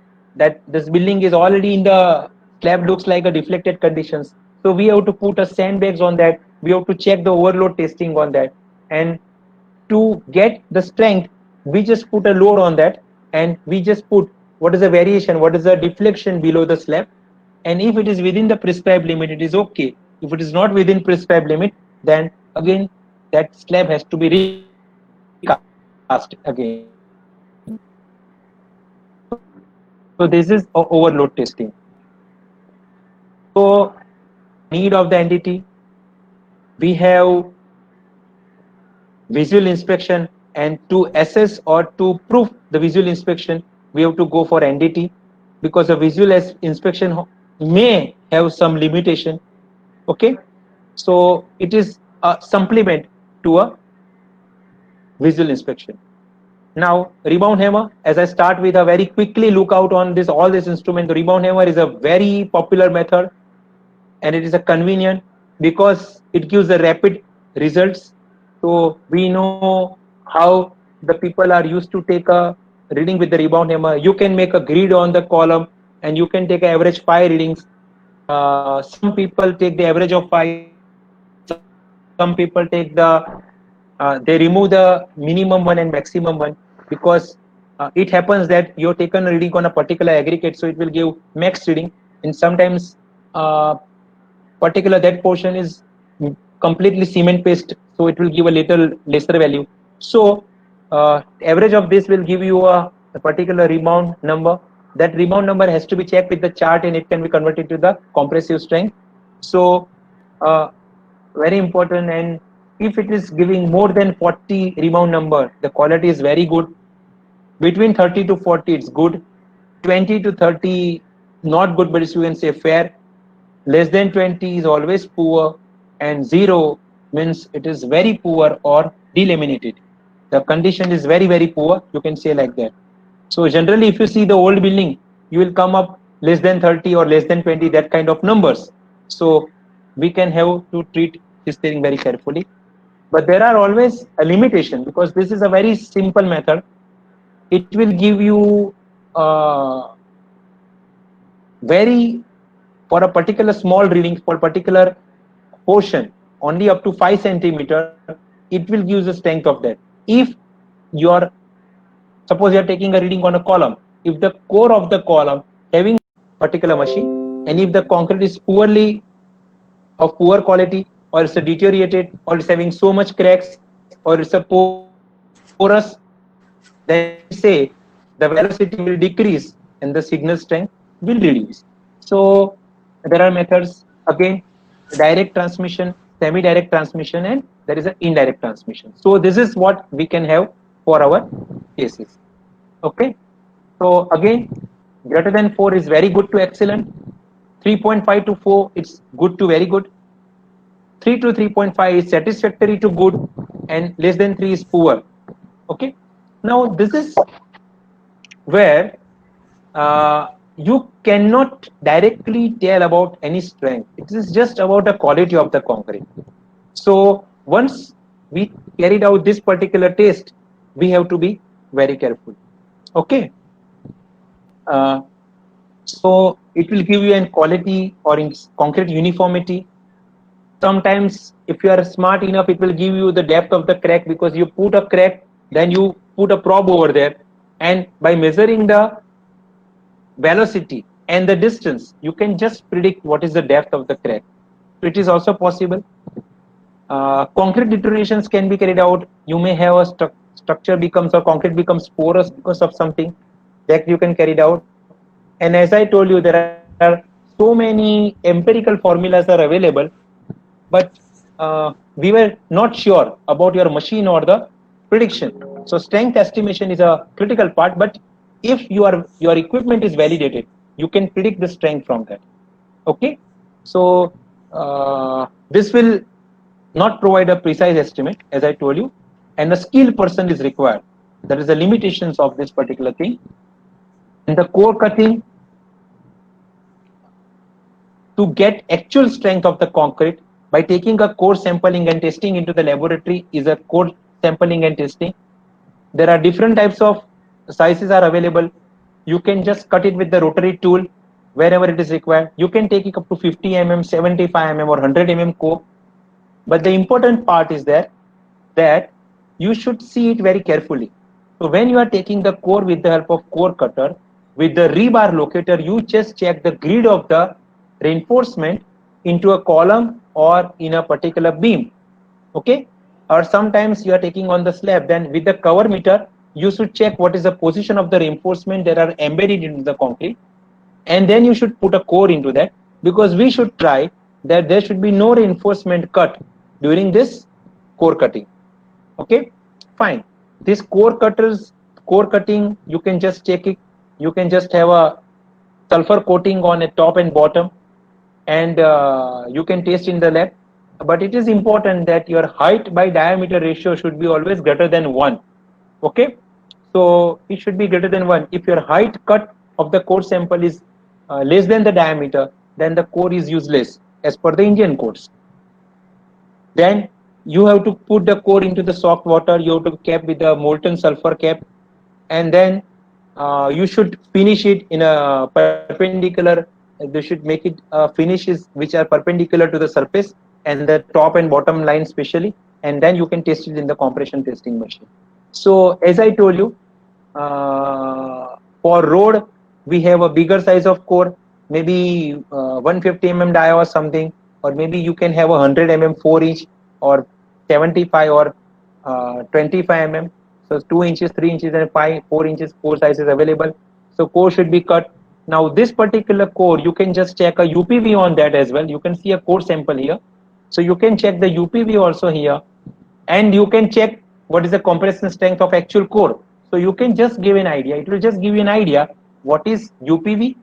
this building is already in the slab looks like a deflected conditions. So we have to put a sandbags on that. We have to check the overload testing on that. And to get the strength, we just put a load on that and we just put what is the variation, what is the deflection below the slab. And if it is within the prescribed limit, it is okay. If it is not within prescribed limit, then again that slab has to be recast again. So this is overload testing. So need of the entity, we have visual inspection, and to assess or to prove the visual inspection, we have to go for NDT because a visual inspection may have some limitation. Okay, so it is a supplement to a visual inspection. Now rebound hammer, as I start with a very quickly look out on this all this instrument. The rebound hammer is a very popular method and it is a convenient because it gives the rapid results. So we know how the people are used to take a reading with the rebound hammer. You can make a grid on the column and you can take average 5 readings. Some people take the average of 5. Some people take the they remove the minimum one and maximum one because it happens that you've taken a reading on a particular aggregate, so it will give max reading, and sometimes particular that portion is completely cement paste, so it will give a little lesser value. So average of this will give you a particular rebound number. That rebound number has to be checked with the chart and it can be converted to the compressive strength. So very important. And if it is giving more than 40 rebound number, the quality is very good. Between 30 to 40 it's good. 20 to 30 not good, but you can say fair. Less than 20 is always poor, and 0 means it is very poor or delaminated. The condition is very, very poor, you can say like that. So generally if you see the old building, you will come up less than 30 or less than 20, that kind of numbers. So we can have to treat this thing very carefully. But there are always a limitation because this is a very simple method. It will give you very, for a particular small reading, for a particular portion, only up to 5 centimeter, it will give the strength of that. If your, suppose you are taking a reading on a column, if the core of the column having particular machine, and if the concrete is poorly of poor quality, or it's a deteriorated, or it's having so much cracks, or it's a porous, then say the velocity will decrease and the signal strength will reduce. So there are methods, again, direct transmission, semi-direct transmission, and there is an indirect transmission. So this is what we can have for our cases. Okay, so again, greater than 4 is very good to excellent. 3.5 to 4 it's good to very good. 3 to 3.5 is satisfactory to good, and less than 3 is poor. Okay, now this is where you cannot directly tell about any strength. It is just about the quality of the concrete. So once we carried out this particular test, we have to be very careful. Okay, so it will give you an quality or in concrete uniformity. Sometimes if you are smart enough, it will give you the depth of the crack because you put a crack, then you put a probe over there, and by measuring the velocity and the distance, you can just predict what is the depth of the crack. So it is also possible. Concrete deteriorations can be carried out. You may have a structure becomes, or concrete becomes porous because of something. that you can carry it out. And as I told you, there are so many empirical formulas are available, but we were not sure about your machine or the prediction. So strength estimation is a critical part, but if your equipment is validated, you can predict the strength from that. Okay, so this will not provide a precise estimate, as I told you, and a skilled person is required. That is the limitations of this particular thing. And the core cutting, to get actual strength of the concrete by taking a core sampling and testing into the laboratory is a core sampling and testing. There are different types of sizes are available. You can just cut it with the rotary tool wherever it is required. You can take it up to 50 mm, 75 mm or 100 mm core. But the important part is that you should see it very carefully. So when you are taking the core with the help of core cutter, with the rebar locator, you just check the grid of the reinforcement into a column or in a particular beam. Okay, or sometimes you are taking on the slab, then with the cover meter you should check what is the position of the reinforcement that are embedded into the concrete, and then you should put a core into that, because we should try that there should be no reinforcement cut during this core cutting. Okay, fine. This core cutting, you can just check it. You can just have a sulfur coating on a top and bottom, and you can test in the lab. But it is important that your height by diameter ratio should be always greater than 1. Okay, so it should be greater than 1. If your height cut of the core sample is less than the diameter, then the core is useless as per the Indian codes. Then you have to put the core into the soft water. You have to cap with a molten sulfur cap, and then you should finish it in a perpendicular. They should make it finishes which are perpendicular to the surface and the top and bottom line specially, and then you can test it in the compression testing machine. So as I told you, for road we have a bigger size of core, maybe 150 mm dia or something, or maybe you can have a 100 mm 4 inch or 75 or 25 mm. So 2 inches, 3 inches and 4 inches core sizes available. So core should be cut. Now this particular core, you can just check a UPV on that as well. You can see a core sample here. So you can check the UPV also here, and you can check what is the compression strength of actual core. So you can just give an idea. It will just give you an idea what is UPV,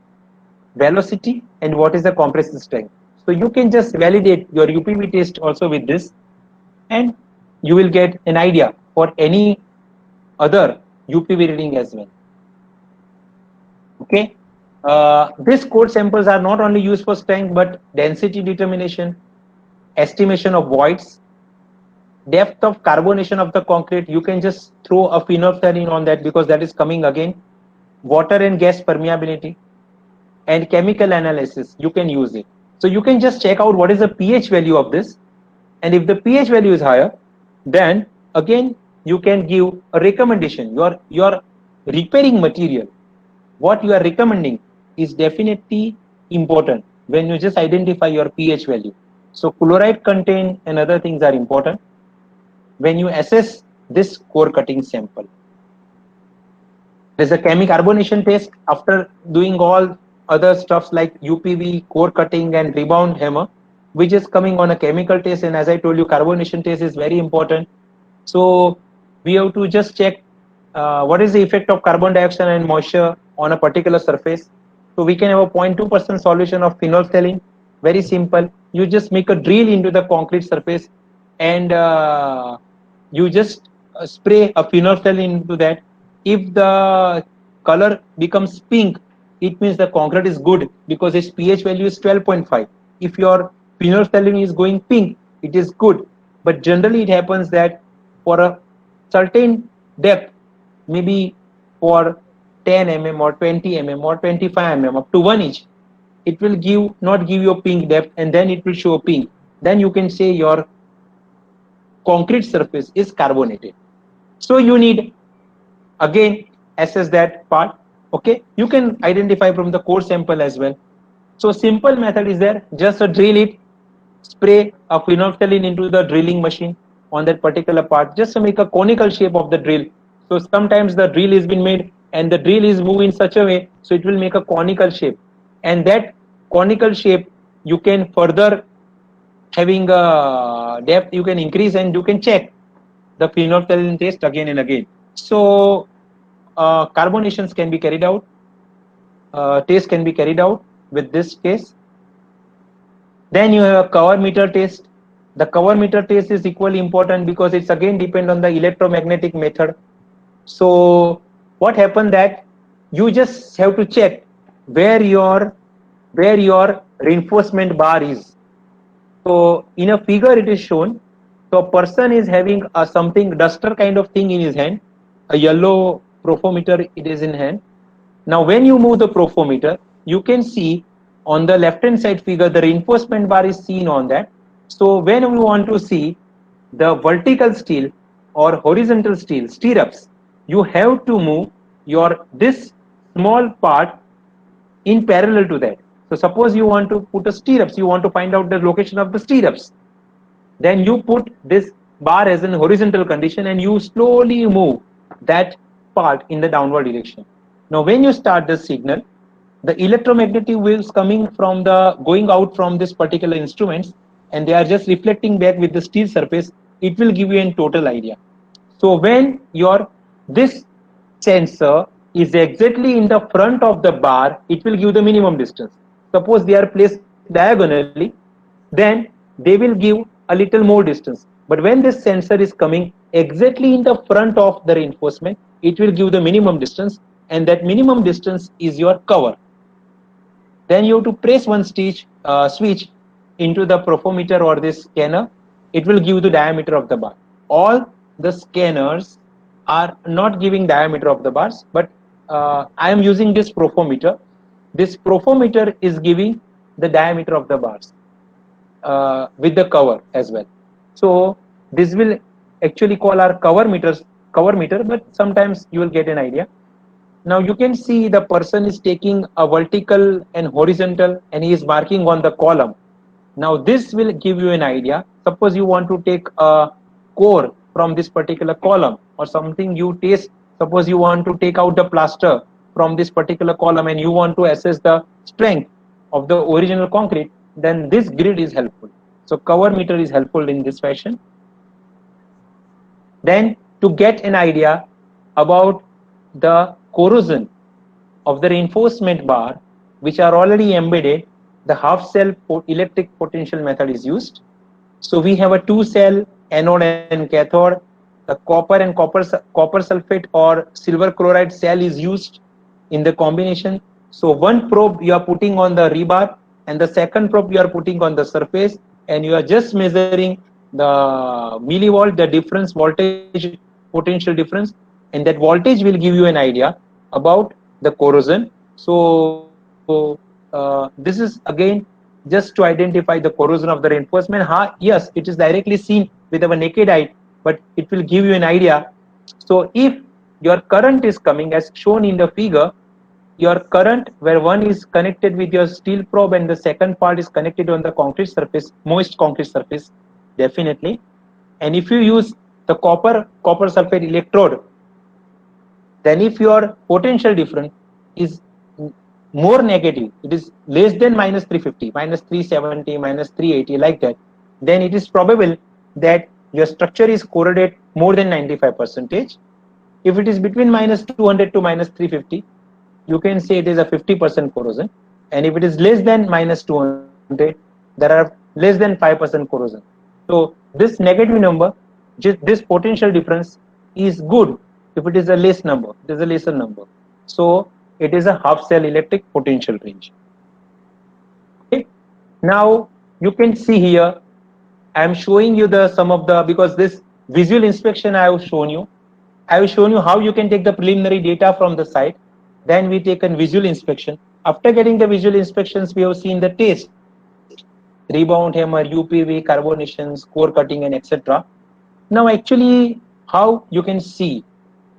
velocity, and what is the compression strength. So you can just validate your UPV test also with this, and you will get an idea for any other UPV reading as well. Okay, these core samples are not only used for strength but density determination, estimation of voids, depth of carbonation of the concrete. You can just throw a phenolphthalein on that because that is coming again. Water and gas permeability, and chemical analysis, you can use it. So you can just check out what is the pH value of this, and if the pH value is higher, then again you can give a recommendation. Your repairing material, what you are recommending is definitely important when you just identify your pH value. So chloride content and other things are important when you assess this core cutting sample. There's a chemical carbonation test after doing all other stuffs like UPV, core cutting and rebound hammer, which is coming on a chemical test. And as I told you, carbonation test is very important. So we have to just check what is the effect of carbon dioxide and moisture on a particular surface. So we can have a 0.2% solution of phenolphthalein. Very simple. You just make a drill into the concrete surface, and you just spray a phenolphthalein into that. If the color becomes pink, it means the concrete is good because its pH value is 12.5. If your phenolphthalein is going pink, it is good. But generally it happens that for a certain depth, maybe for 10 mm or 20 mm or 25 mm up to 1 inch, it will not give you a pink depth, and then it will show pink. Then you can say your concrete surface is carbonated. So you need again assess that part. Okay, you can identify from the core sample as well. So simple method is there, just drill it, spray a phenolphthalein into the drilling machine on that particular part, just to make a conical shape of the drill. So sometimes the drill has been made and the drill is moved in such a way so it will make a conical shape, and that conical shape you can further having a depth you can increase and you can check the phenolphthalein test again and again. So carbonations can be carried out, test can be carried out with this case. Then you have a cover meter test. The cover meter test is equally important because it's again depend on the electromagnetic method. So what happened that you just have to check where your reinforcement bar is. So in a figure it is shown. So a person is having a something duster kind of thing in his hand, a yellow profometer it is in hand. Now when you move the profometer, you can see on the left hand side figure the reinforcement bar is seen on that. So when we want to see the vertical steel or horizontal steel stirrups, you have to move your this small part in parallel to that. So suppose you want to put a stirrups, you want to find out the location of the stirrups. Then you put this bar as an horizontal condition and you slowly move that part in the downward direction. Now when you start the signal, the electromagnetic waves coming from the going out from this particular instruments and they are just reflecting back with the steel surface, it will give you a total idea. So when your this sensor is exactly in the front of the bar, it will give the minimum distance. Suppose they are placed diagonally, then they will give a little more distance. But when this sensor is coming exactly in the front of the reinforcement, it will give the minimum distance, and that minimum distance is your cover. Then you have to press one switch into the profometer or this scanner. It will give the diameter of the bar. All the scanners are not giving diameter of the bars, but I am using this profometer. This profometer is giving the diameter of the bars with the cover as well. So this will actually call our cover meter, but sometimes you will get an idea. Now you can see the person is taking a vertical and horizontal and he is marking on the column. Now this will give you an idea. Suppose you want to take a core from this particular column or something you taste. Suppose you want to take out the plaster from this particular column and you want to assess the strength of the original concrete, then this grid is helpful. So cover meter is helpful in this fashion. Then to get an idea about the corrosion of the reinforcement bar which are already embedded, the half cell electric potential method is used. So we have a 2-cell anode and cathode. The copper and copper sulfate or silver chloride cell is used in the combination. So one probe you are putting on the rebar and the second probe you are putting on the surface, and you are just measuring the millivolt, the difference, voltage potential difference, and that voltage will give you an idea about the corrosion. So this is again just to identify the corrosion of the reinforcement. Yes, it is directly seen with our naked eye, but it will give you an idea. So if your current is coming as shown in the figure, your current where one is connected with your steel probe and the second part is connected on the concrete surface, moist concrete surface, definitely. And if you use the copper sulfate electrode, then if your potential difference is more negative, it is less than minus 350, minus 370, minus 380, like that, then it is probable that your structure is corroded more than 95%. If it is between minus 200 to minus 350, you can say it is a 50% corrosion. And if it is less than minus 200, there are less than 5% corrosion. So this negative number, this potential difference is good if it is a less number, it is a lesser number. So it is a half cell electric potential range. Okay. Now you can see here, I am showing you the some of the, because this visual inspection I have shown you how you can take the preliminary data from the site. Then we take a visual inspection. After getting the visual inspections, we have seen the test, rebound hammer, UPV, carbonations, core cutting, and etc. Now actually how you can see.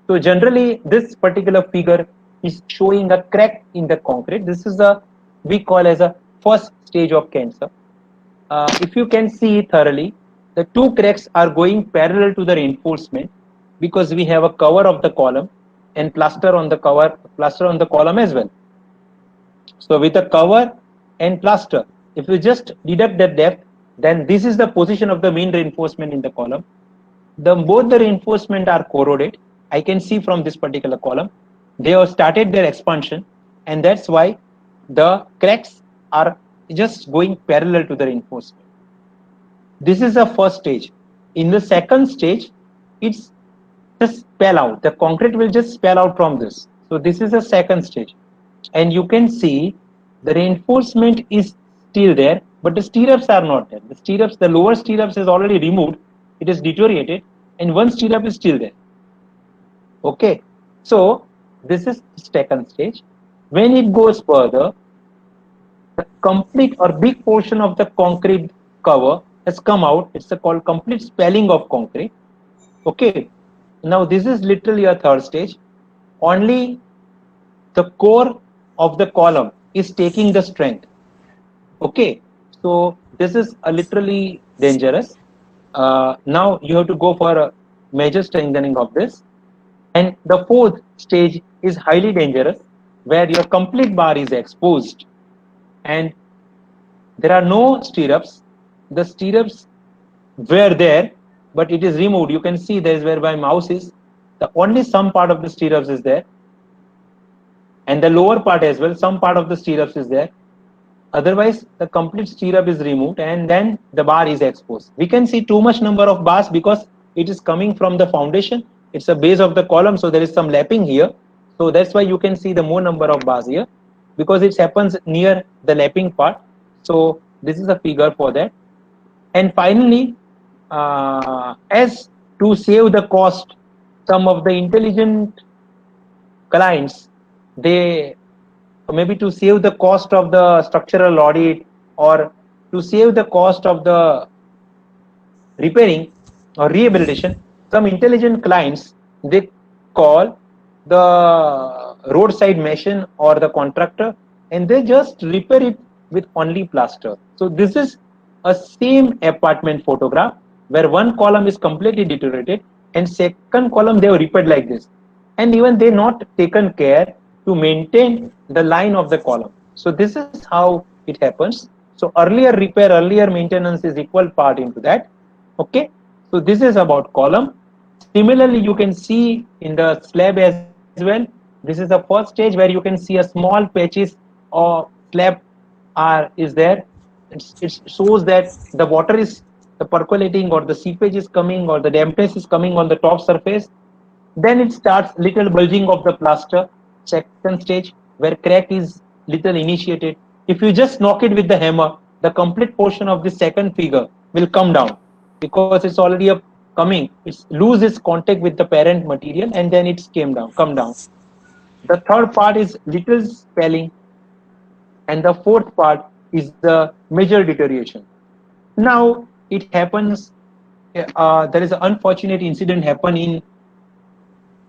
So generally this particular figure is showing a crack in the concrete. This is a, we call as a first stage of cancer. If you can see thoroughly, the two cracks are going parallel to the reinforcement because we have a cover of the column. and plaster on the column as well. So with the cover and plaster, if you just deduct the depth, then this is the position of the main reinforcement in the column. Both the reinforcement are corroded. I can see from this particular column, they have started their expansion, and that's why the cracks are just going parallel to the reinforcement. This is the first stage. In the second stage, it's just spell out. The concrete will just spell out from this. So this is the second stage. And you can see the reinforcement is still there, but the stirrups are not there. The lower stirrups is already removed. It is deteriorated, and one stirrup is still there. Okay. So this is the second stage. When it goes further, the complete or big portion of the concrete cover has come out. It's called complete spelling of concrete. Okay. Now this is literally a third stage. Only the core of the column is taking the strength. Okay. So this is literally dangerous. Now you have to go for a major strengthening of this. And the fourth stage is highly dangerous, where your complete bar is exposed and there are no stirrups. The stirrups were there, but it is removed. You can see there is where my mouse is. Only some part of the stirrups is there, and the lower part as well, some part of the stirrups is there. Otherwise, the complete stirrup is removed, and then the bar is exposed. We can see too much number of bars because it is coming from the foundation. It's the base of the column, so there is some lapping here. So that's why you can see the more number of bars here, because it happens near the lapping part. So this is a figure for that. And finally, as to save the cost, some of the intelligent clients, they maybe to save the cost of the structural audit or to save the cost of the repairing or rehabilitation, some intelligent clients, they call the roadside mason or the contractor, and they just repair it with only plaster. So this is a same apartment photograph where one column is completely deteriorated and second column they have repaired like this, and even they not taken care to maintain the line of the column. So this is how it happens. So earlier repair, earlier maintenance is equal part into that. Okay. So this is about column. Similarly, you can see in the slab as well. This is the first stage where you can see a small patches or slab is there. It shows that the water is percolating or the seepage is coming or the dampness is coming on the top surface. Then it starts little bulging of the plaster. Second stage where crack is little initiated. If you just knock it with the hammer, the complete portion of the second figure will come down because it's already coming. It loses contact with the parent material and then it's come down. The third part is little spelling, and the fourth part is the major deterioration. Now it happens. There is an unfortunate incident happen in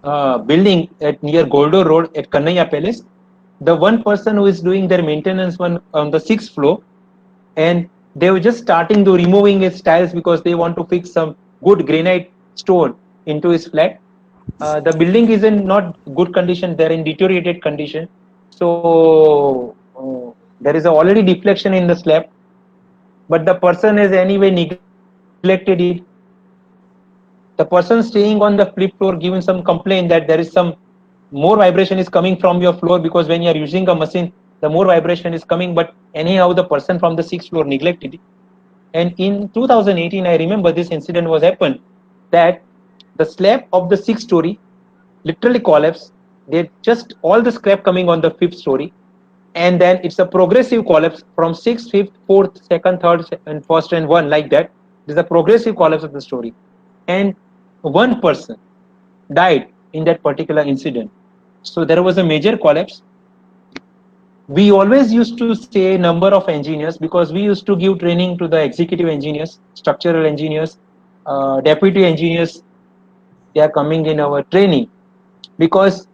building at near Goldo Road at Kannaya Palace. The one person who is doing their maintenance on the 6th floor, and they were just starting to removing his tiles because they want to fix some good granite stone into his flat. The building is in not good condition; they're in deteriorated condition. So there is already deflection in the slab, but the person has anyway neglected it. The person staying on the flip floor giving some complaint that there is some more vibration is coming from your floor because when you are using a machine, the more vibration is coming. But anyhow, the person from the 6th floor neglected it. And in 2018, I remember this incident was happened that the slab of the 6th story literally collapsed. They just all the scrap coming on the 5th story, and then it's a progressive collapse from 6th, 5th, 4th, 2nd, 3rd, and 1st, and 1 like that. There's a progressive collapse of the story, and one person died in that particular incident. So there was a major collapse. We always used to say number of engineers because we used to give training to the executive engineers, structural engineers, deputy engineers. They are coming in our training because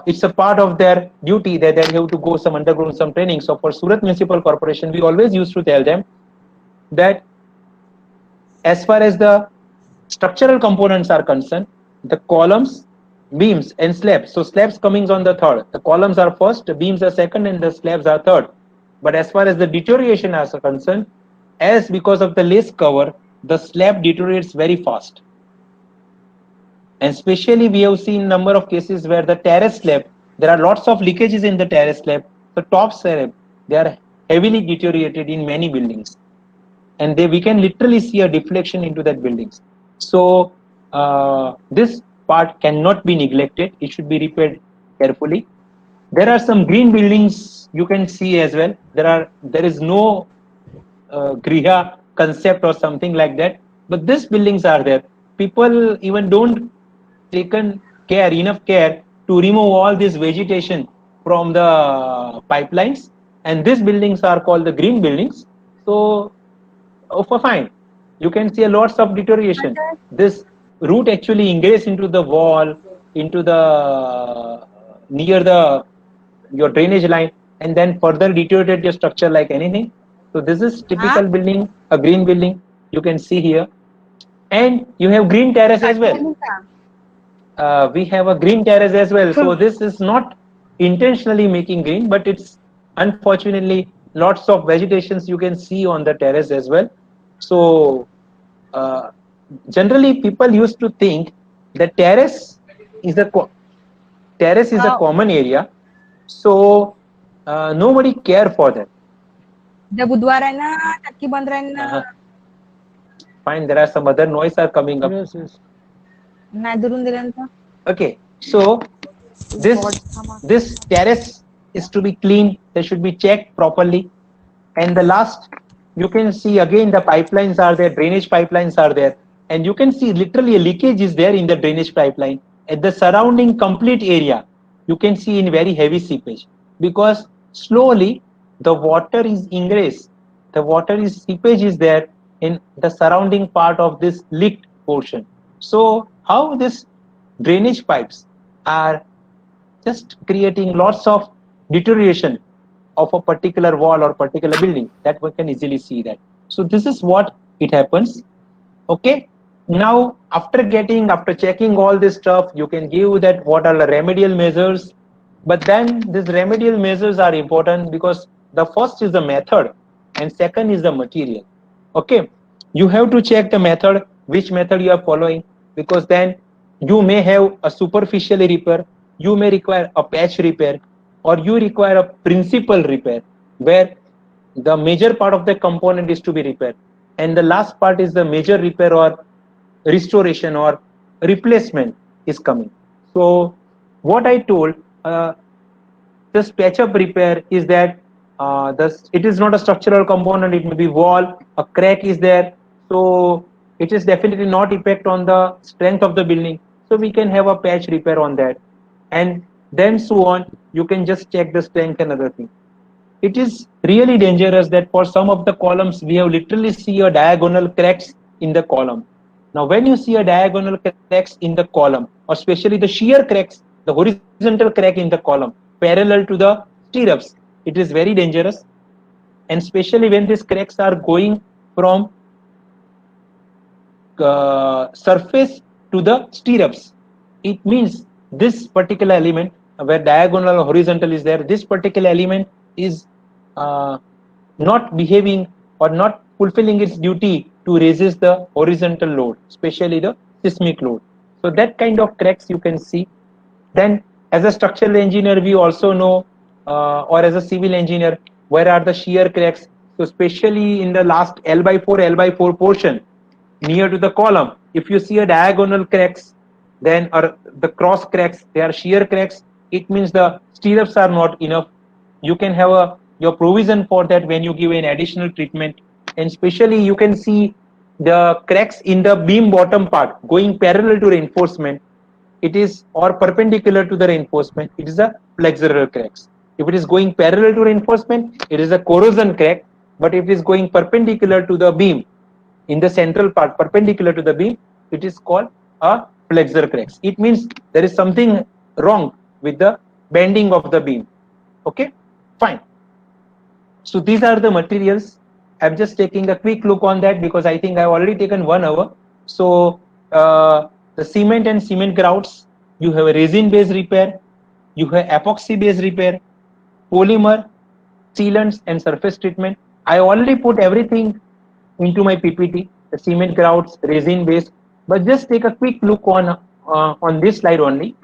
it's a part of their duty that they have to go undergo some training. So for Surat Municipal Corporation, we always used to tell them that as far as the structural components are concerned, the columns beams and slabs. So slabs coming on the third. The columns are first, the beams are second, and the slabs are third. But as far as the deterioration is concerned, as because of the lace cover, the slab deteriorates very fast. And especially we have seen number of cases where the terrace slab, there are lots of leakages in the terrace slab. The top slab, they are heavily deteriorated in many buildings. And we can literally see a deflection into that buildings. So this part cannot be neglected. It should be repaired carefully. There are some green buildings you can see as well. There is no griha concept or something like that, but these buildings are there. People even don't taken enough care to remove all this vegetation from the pipelines, and these buildings are called the green buildings. So for fine, you can see a lots of deterioration. This root actually ingress into the wall, into the near the your drainage line, and then further deteriorate your structure like anything. So this is typical building, a green building you can see here. And you have green terrace as well. We have a green terrace as well. So this is not intentionally making green, but it's unfortunately lots of vegetations you can see on the terrace as well. So generally people used to think that terrace is a common area, so nobody care for that. उद्या बुधवार आहे ना, टक्की बंद राहील ना. Fine, there are some other noise are coming up. Yes, yes. नाही दुरून दिलं तर. Okay, so this terrace is to be cleaned. They should be checked properly. And the last, you can see again the pipelines are there, drainage pipelines are there, and you can see literally a leakage is there in the drainage pipeline. At the surrounding complete area, you can see in very heavy seepage, because slowly the water is ingress. The seepage is there in the surrounding part of this leaked portion. So how this drainage pipes are just creating lots of deterioration of a particular wall or particular building, that we can easily see that. So this is what it happens. Okay, now after checking all this stuff, you can give that what are the remedial measures. But then these remedial measures are important, because the first is the method and second is the material. Okay, you have to check the method, which method you are following, because then you may have a superficial repair, you may require a patch repair, or you require a principal repair where the major part of the component is to be repaired, and the last part is the major repair or restoration or replacement is coming. So what I told, this patch up repair is that it is not a structural component, it may be wall, a crack is there, so it is definitely not effect on the strength of the building, so we can have a patch repair on that. And then so on, you can just check the strength and other thing. It is really dangerous that for some of the columns we have literally see a diagonal cracks in the column. Now when you see a diagonal cracks in the column, or especially the shear cracks, the horizontal crack in the column parallel to the stirrups, it is very dangerous. And especially when these cracks are going from surface to the stirrups, it means this particular element where diagonal or horizontal is there, this particular element is not behaving or not fulfilling its duty to resist the horizontal load, especially the seismic load. So that kind of cracks you can see. Then as a structural engineer, we also know, or as a civil engineer, where are the shear cracks. So especially in the last L by 4 portion near to the column, if you see a diagonal cracks, then or the cross cracks, they are shear cracks, it means the stirrups are not enough. You can have your provision for that when you give an additional treatment. And especially you can see the cracks in the beam bottom part going parallel to reinforcement, it is, or perpendicular to the reinforcement, it is a flexural cracks. If it is going parallel to reinforcement, it is a corrosion crack. But if it is going perpendicular to the beam, in the central part perpendicular to the beam, it is called a flexure cracks. It means there is something wrong with the bending of the beam. Okay, fine. So these are the materials. I'm just taking a quick look on that because I think I've already taken 1 hour. So the cement and cement grouts, you have a resin based repair, you have epoxy based repair, polymer, sealants and surface treatment. I already put everything into my PPT, the cement grouts, resin based, but just take a quick look on this slide only.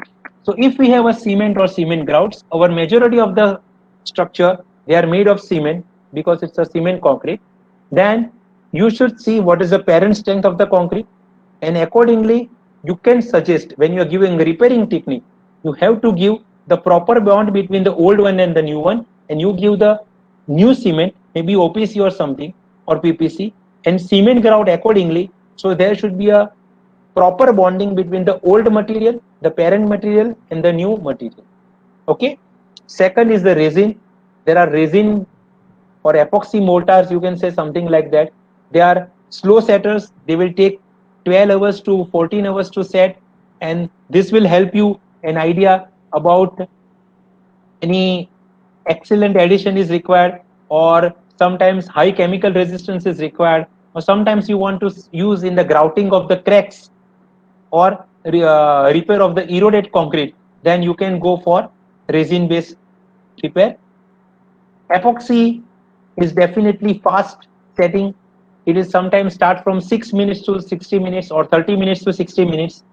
So if we have a cement or cement grouts, our majority of the structure, they are made of cement because it's a cement concrete. Then you should see what is the parent strength of the concrete, and accordingly you can suggest when you are giving repairing technique, you have to give the proper bond between the old one and the new one, and you give the new cement, maybe OPC or something, or PPC, and cement grout accordingly. So there should be a proper bonding between the old material, the parent material, and the new material. Okay. Second is the resin. There are resin or epoxy mortars, you can say something like that. They are slow setters. They will take 12 hours to 14 hours to set, and this will help you an idea about any excellent addition is required, or sometimes high chemical resistance is required, or sometimes you want to use in the grouting of the cracks or repair of the eroded concrete, then you can go for resin based repair. Epoxy is definitely fast setting. It is sometimes start from 6 minutes to 60 minutes or 30 minutes to 60 minutes.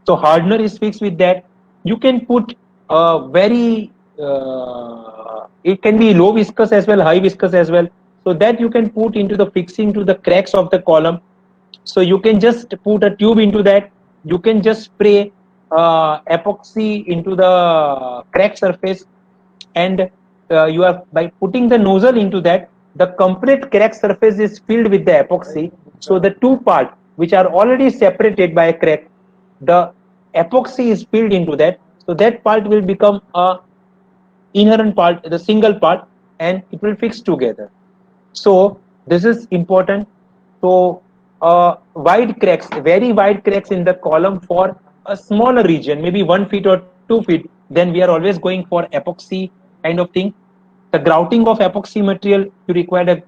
So hardener is fixed with that. You can put it can be low viscous as well, high viscous as well. So that you can put into the fixing to the cracks of the column. So you can just put a tube into that. You can just spray epoxy into the crack surface, and you are by putting the nozzle into that, the complete crack surface is filled with the epoxy. So the two parts which are already separated by a crack, the epoxy is filled into that. So that part will become a inherent part, the single part, and it will fix together. So this is important. So wide cracks, very wide cracks in the column for a smaller region, maybe 1 feet or 2 feet, then we are always going for epoxy kind of thing. The grouting of epoxy material, you require the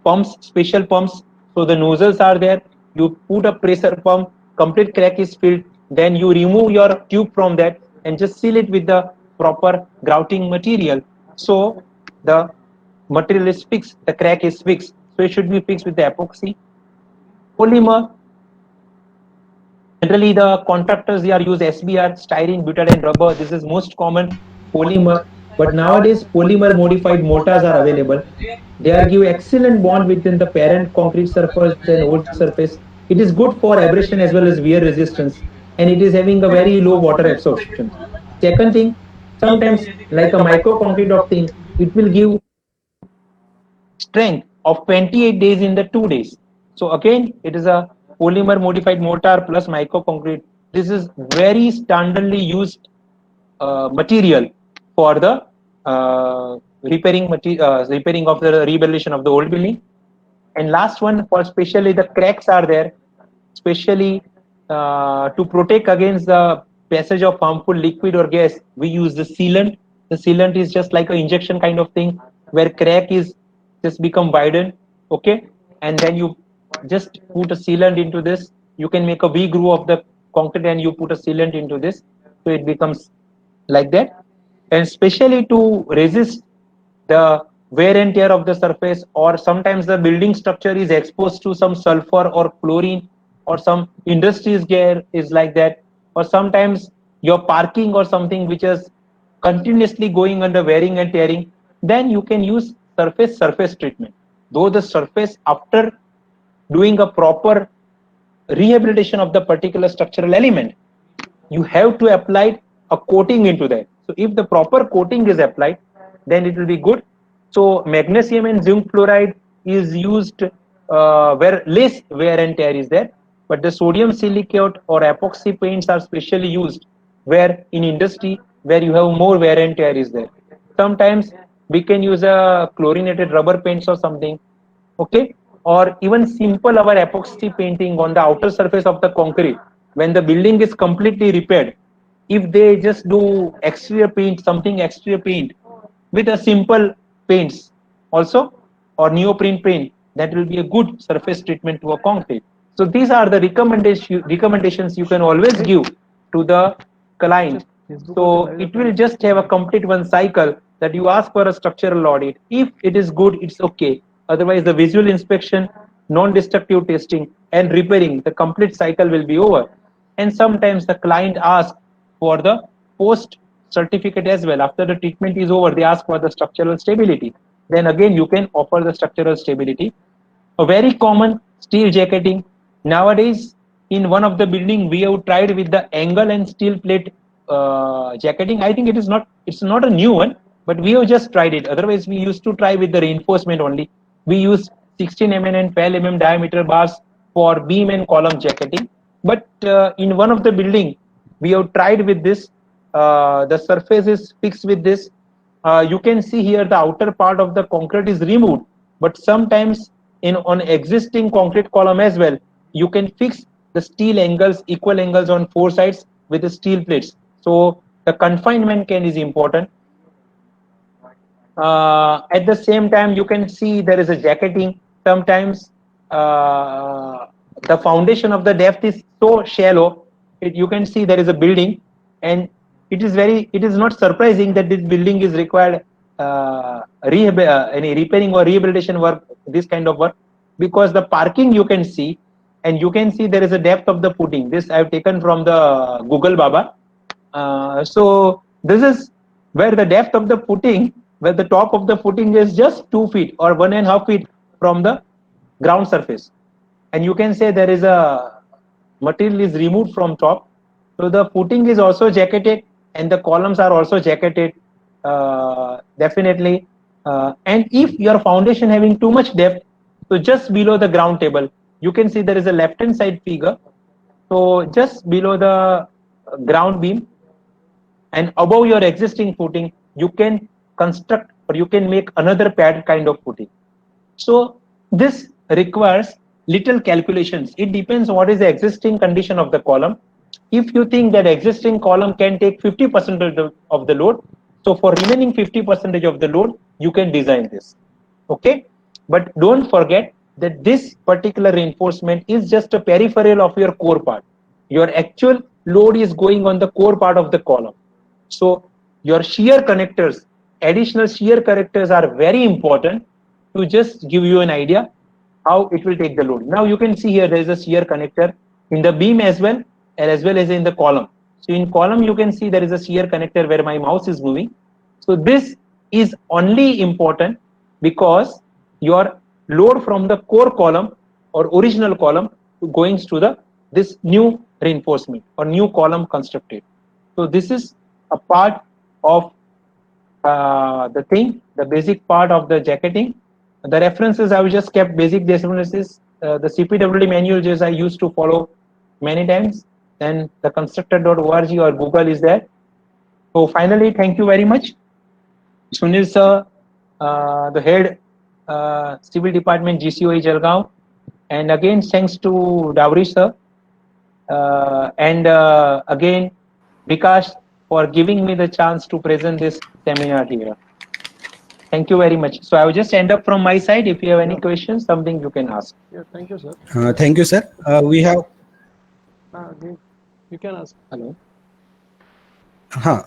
pumps, special pumps. So the nozzles are there. You put a pressure pump, complete crack is filled. Then you remove your tube from that and just seal it with the proper grouting material. So the material is fixed, the crack is fixed. So it should be fixed with the epoxy. Polymer, generally the contractors, they are use SBR, styrene, butadiene, rubber. This is most common polymer. But nowadays polymer modified mortars are available. They are give excellent bond within the parent concrete surface and old surface. It is good for abrasion as well as wear resistance, and it is having a very low water absorption. Second thing, sometimes like a micro concrete of thing, it will give strength of 28 days in the 2 days. So again, it is a polymer modified mortar plus micro concrete. This is very standardly used material for the repairing of the rehabilitation of the old building. And last one, for especially the cracks are there, especially to protect against the passage of harmful liquid or gas, we use the sealant. The sealant is just like an injection kind of thing, where crack is just become widened. Okay, and then you just put a sealant into this. You can make a V groove of the concrete and you put a sealant into this, so it becomes like that. And especially to resist the wear and tear of the surface, or sometimes the building structure is exposed to some sulfur or chlorine, or some industries gear is like that, or sometimes your parking or something which is continuously going under wearing and tearing, then you can use surface treatment. Though the surface, after doing a proper rehabilitation of the particular structural element, you have to apply a coating into that. So if the proper coating is applied, then it will be good. So magnesium and zinc fluoride is used where less wear and tear is there, but the sodium silicate or epoxy paints are specially used where in industry where you have more wear and tear is there. Sometimes we can use a chlorinated rubber paints or something, okay, or even simple our epoxy painting on the outer surface of the concrete. When the building is completely repaired, if they just do exterior paint, something exterior paint with a simple paints also, or neoprene paint, that will be a good surface treatment to a concrete. So these are the recommendations you can always give to the client. So it will just have a complete one cycle that you ask for a structural audit. If it is good, it's okay. Otherwise, the visual inspection, non-destructive testing, and repairing, the complete cycle will be over. And sometimes the client asks for the post certificate as well. After the treatment is over, they ask for the structural stability. Then again, you can offer the structural stability. A very common steel jacketing. Nowadays, in one of the building, we have tried with the angle and steel plate jacketing. I think it's not a new one, but we have just tried it. Otherwise, we used to try with the reinforcement only. We use 16 mm and 12 mm diameter bars for beam and column jacketing. But in one of the building, we have tried with this. The surface is fixed with this. You can see here the outer part of the concrete is removed, but sometimes on existing concrete column as well, you can fix the steel angles, equal angles on four sides with the steel plates. So the confinement is important. At the same time, you can see there is a jacketing. Sometimes the foundation of the depth is so shallow. You can see there is a building, and it is not surprising that this building is required any repairing or rehabilitation work, this kind of work, because the parking you can see, and you can see there is a depth of the footing. This I have taken from the Google Baba. So this is where the depth of the footing, where the top of the footing is just 2 feet or 1.5 feet from the ground surface, and you can say there is a material is removed from top. So the footing is also jacketed, and the columns are also jacketed, definitely. And if your foundation having too much depth, so just below the ground table, you can see there is a left hand side figure. So just below the ground beam and above your existing footing, you can construct or you can make another pad kind of footing. So this requires little calculations. It depends what is the existing condition of the column. If you think that existing column can take 50% of the load, so for remaining 50% of the load, you can design this. Okay, but don't forget that this particular reinforcement is just a peripheral of your core part. Your actual load is going on the core part of the column. So your shear connectors, additional shear connectors are very important to just give you an idea how it will take the load. Now you can see here there is a shear connector in the beam as well as in the column. So in column you can see there is a shear connector where my mouse is moving. So this is only important because your load from the core column or original column going to this new reinforcement or new column constructed. So this is a part of the basic part of the jacketing. The references I have just kept basic references. The CPWD manual just I used to follow many times. Then the constructor.org or Google is there. So finally, thank you very much, Sunil sir, the head civil department GCOE Jalgaon, and again thanks to Dowry sir, and again Vikas for giving me the chance to present this seminar here. Thank you very much. So I will just end up from my side. If you have any questions, something you can ask. Yeah, thank you, sir. Thank you, sir. We have You can ask. Hello.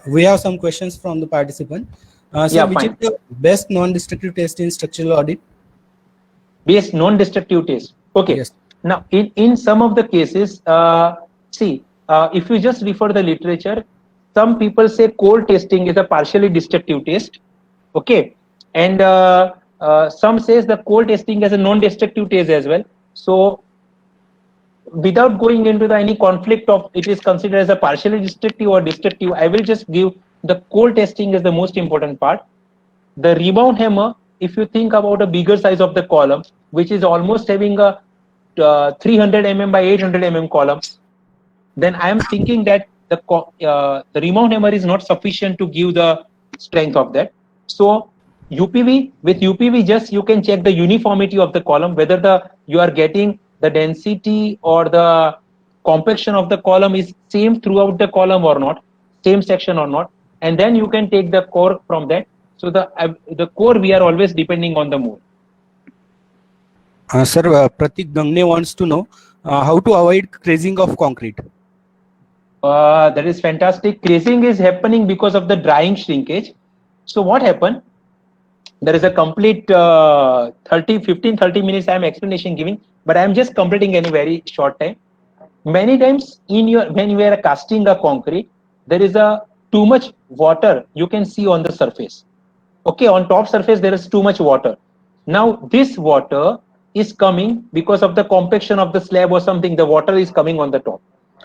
we have some questions from the participant. So Yeah, which fine. is the best non-destructive test in structural audit? Based non-destructive test. Okay. Yes. Now, in some of the cases, if you just refer the literature, some people say cold testing is a partially destructive test. Okay. And some says the cold testing as a non-destructive test as well. So without going into any conflict of it is considered as a partially destructive or destructive, I will just give the cold testing as the most important part. The rebound hammer, if you think about a bigger size of the column, which is almost having a 300 mm by 800 mm column, then I am thinking that the rebound hammer is not sufficient to give the strength of that. So with UPV just you can check the uniformity of the column, whether you are getting the density or the compaction of the column is same throughout the column or not, same section or not, and then you can take the core from that. So the core we are always depending on the mold. Sir, Pratik Gangne wants to know how to avoid crazing of concrete. That is fantastic. Crazing is happening because of the drying shrinkage. So what happened? There is a complete 30 minutes I am explanation giving, but I am just completing in a very short time. Many times when you are casting a concrete, there is a too much water you can see on the surface. Okay, on top surface there is too much water. Now this water is coming because of the compaction of the slab or something. The water is coming on the top.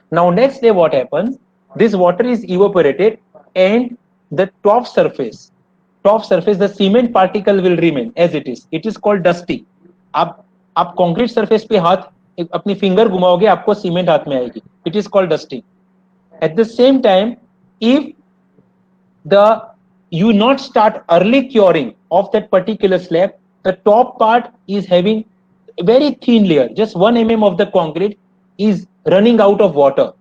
Now next day what happens? This water is evaporated and the top surface the cement particle will remain as it is. It is called dusting. आप concrete surface पे हाथ अपनी finger घुमाओगे आपको cement हाथ में आएगी. It is called dusting. At the same time, if you not start early curing of that particular slab, the top part is having a very thin layer, just 1 mm of the concrete is running out of water.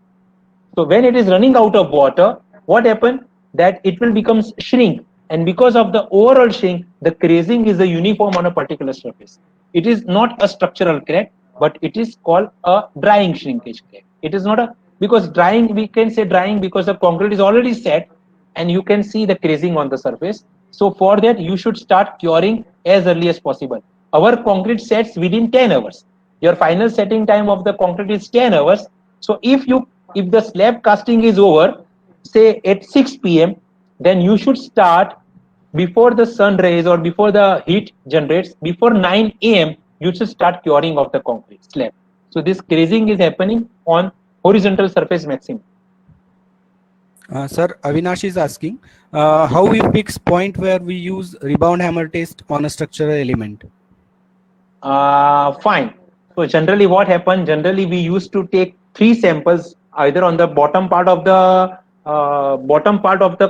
So when it is running out of water, what happens? That it will become shrink, and because of the overall shrink, the crazing is a uniform on a particular surface. It is not a structural crack, but it is called a drying shrinkage crack. It is not because drying, we can say drying because the concrete is already set and you can see the crazing on the surface. So for that, you should start curing as early as possible. Our concrete sets within 10 hours. Your final setting time of the concrete is 10 hours. So if the slab casting is over, say at 6 p.m., then you should start before the sun rays or before the heat generates, before 9 a.m., you should start curing of the concrete slab. So this crazing is happening on horizontal surface maximum. Sir, Avinash is asking, how we fix point where we use rebound hammer test on a structural element? Fine. So generally what happened, generally we used to take 3 samples either on the bottom part of the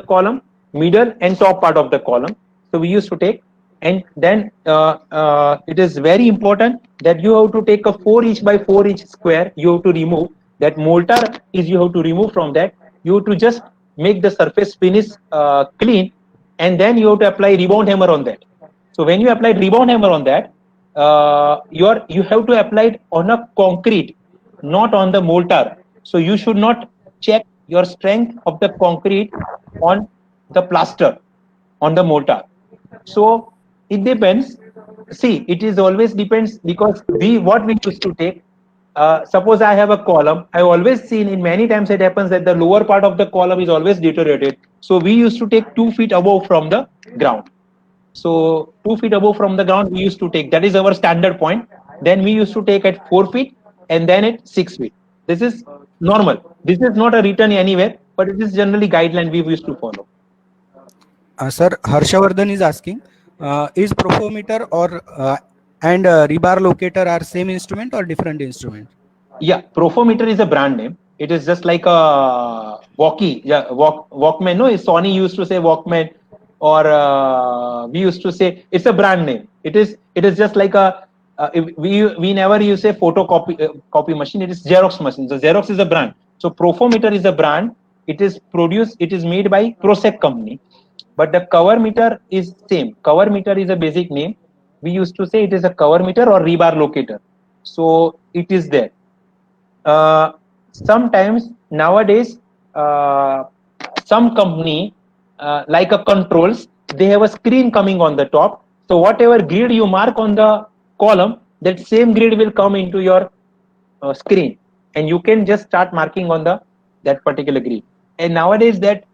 column, middle and top part of the column. So we used to take, and then it is very important that you have to take a 4 inch by 4 inch square. You have to remove that mortar is you have to remove from that. You have to just make the surface finish clean, and then you have to apply rebound hammer on that. So when you apply rebound hammer on that, you have to apply it on a concrete, not on the mortar. So you should not check your strength of the concrete on the plaster, on the mortar. So it depends. See, it is always depends, because what we used to take, suppose I have a column, I always seen in many times it happens that the lower part of the column is always deteriorated. So we used to take 2 feet above from the ground. So 2 feet above from the ground we used to take, that is our standard point. Then we used to take at 4 feet and then at 6 feet. This is normal. This is not a written anywhere, but it is generally guideline we used to follow. Sir, Harshavardhan is asking, is profometer and rebar locator are same instrument or different instrument? Yeah, profometer is a brand name. It is just like a Walkman. No, Sony used to say Walkman, or we used to say it's a brand name. It is just like a we never use a copy machine. It is Xerox machine. So Xerox is a brand. So profometer is a brand. It is made by Prosec company. But the cover meter is same. Cover meter is a basic name. We used to say it is a cover meter or rebar locator. So it is there. Sometimes nowadays, some company like a controls, they have a screen coming on the top. So whatever grid you mark on the column, that same grid will come into your screen, and you can just start marking on that particular grid. And nowadays that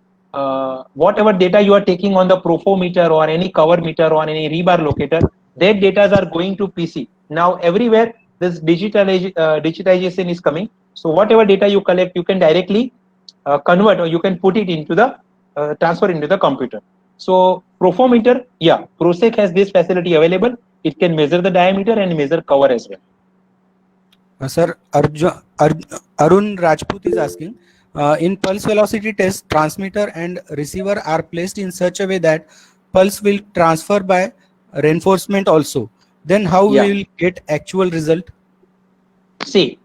whatever data you are taking on the profometer or any cover meter or any rebar locator, that data are going to PC. Now everywhere this digitization is coming. So whatever data you collect, you can directly convert, or you can put it into the transfer into the computer. So profometer, yeah, Prosec has this facility available. It can measure the diameter and measure cover as well. Sir, Arun Rajput is asking, in pulse velocity test, transmitter and receiver are placed in such a way that pulse will transfer by reinforcement also. Then how we will get actual result? See,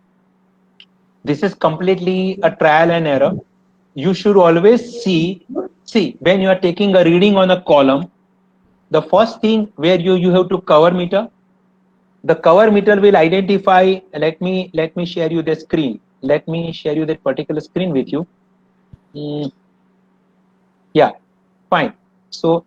this is completely a trial and error. You should always see when you are taking a reading on a column, the first thing where you have to cover meter. The cover meter will identify. Let me share you the screen. Let me share you that particular screen with you. Yeah, fine. So,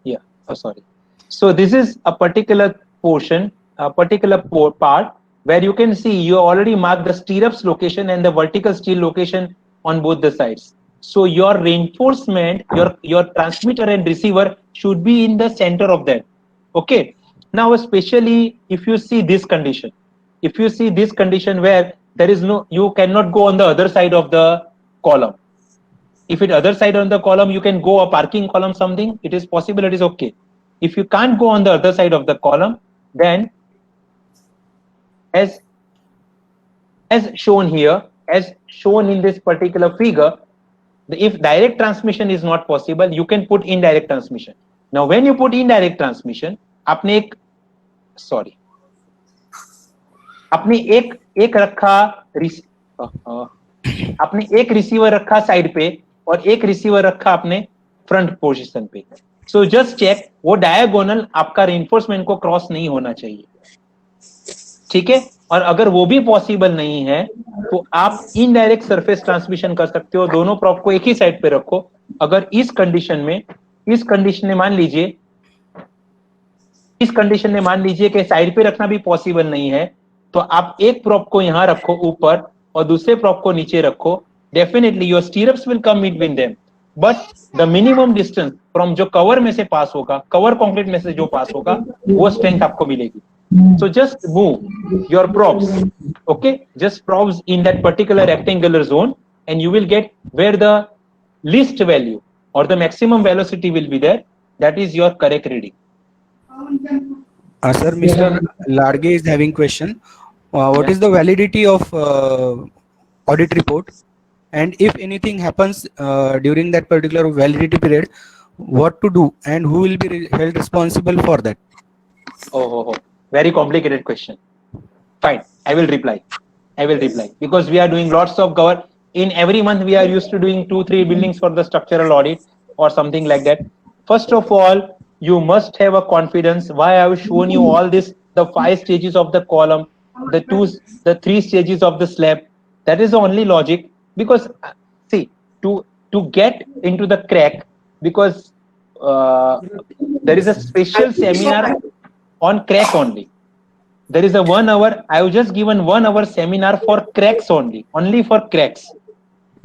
yeah, sorry. So this is a particular portion, a particular part where you can see you already marked the stirrups location and the vertical steel location on both the sides. So your reinforcement, your transmitter and receiver should be in the center of that. Okay. Now, especially if you see this condition, where there is no, you cannot go on the other side of the column. If it other side on the column, you can go a parking column, something, it is possible, it is okay. If you can't go on the other side of the column, then as shown here, as shown in this particular figure, if direct transmission is not possible, you can put indirect transmission. Now when you put indirect transmission, आपने एक रखा, आपने एक receiver रखा side पे और एक receiver रखा आपने फ्रंट पोजीशन पे. सो जस्ट चेक वो डायगोनल आपका रेनफोर्समेंट को क्रॉस नहीं होना चाहिए. ठीक है. और अगर वो भी पॉसिबल नहीं है तो आप इनडायरेक्ट सरफेस ट्रांसमिशन कर सकते हो. दोनों प्रॉप को एक ही साइड पे रखो. अगर इस कंडीशन में मान लीजिए कि साइड पे रखना भी पॉसिबल नहीं है, तो आप एक प्रॉप को यहां रखो ऊपर और दूसरे प्रॉप को नीचे रखो. Definitely your स्टीरअप्स will come between them, but the minimum distance from जो कवर में से पास होगा, कवर कंक्रीट में से जो पास होगा, वो स्ट्रेंथ आपको मिलेगी. So just move your props, okay? Just props in that particular rectangular zone, and you will get where the least value or the maximum velocity will be there. That is your correct reading. Sir, Mr. Large is having question. What is the validity of audit report? And if anything happens during that particular validity period, what to do and who will be held responsible for that? Oh. Very complicated question. Fine, I will reply because we are doing lots of cover. In every month we are used to doing 2-3 buildings for the structural audit or something like that. First of all, you must have a confidence. Why I have shown you all this, the 5 stages of the column, the 3 stages of the slab. That is the only logic, because see, to get into the crack, because there is a special seminar on crack only. There is a 1 hour, I have just given 1 hour seminar for cracks only for cracks,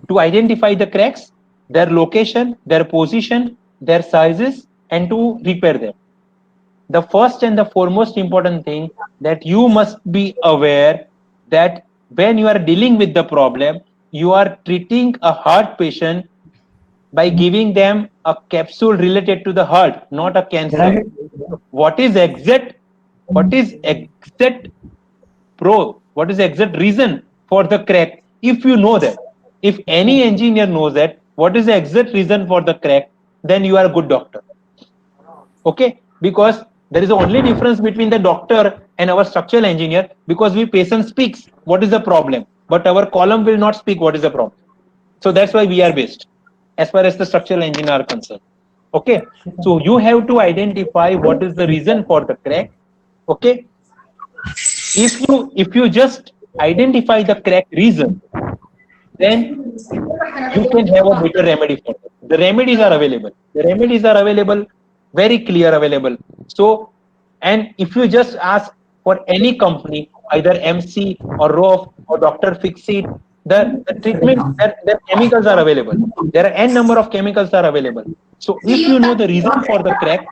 to identify the cracks, their location, their position, their sizes, and to repair them. The first and the foremost important thing that you must be aware that when you are dealing with the problem, you are treating a heart patient by giving them a capsule related to the heart, not a cancer. What is exact reason for the crack? If you know that, if any engineer knows that what is the exact reason for the crack, then you are a good doctor. Okay, because there is only difference between the doctor and our structural engineer, because we patient speaks what is the problem, but our column will not speak what is the problem. So that's why we are best as far as the structural engineer are concerned. Okay, so you have to identify what is the reason for the crack. Okay, if you just identify the crack reason, then you can have a better remedy for it. The remedies are available, very clear available. So, and if you just ask for any company, either MC or ROF or Dr. Fixit, the treatment, the chemicals are available. There are n number of chemicals are available. So if you know the reason for the crack,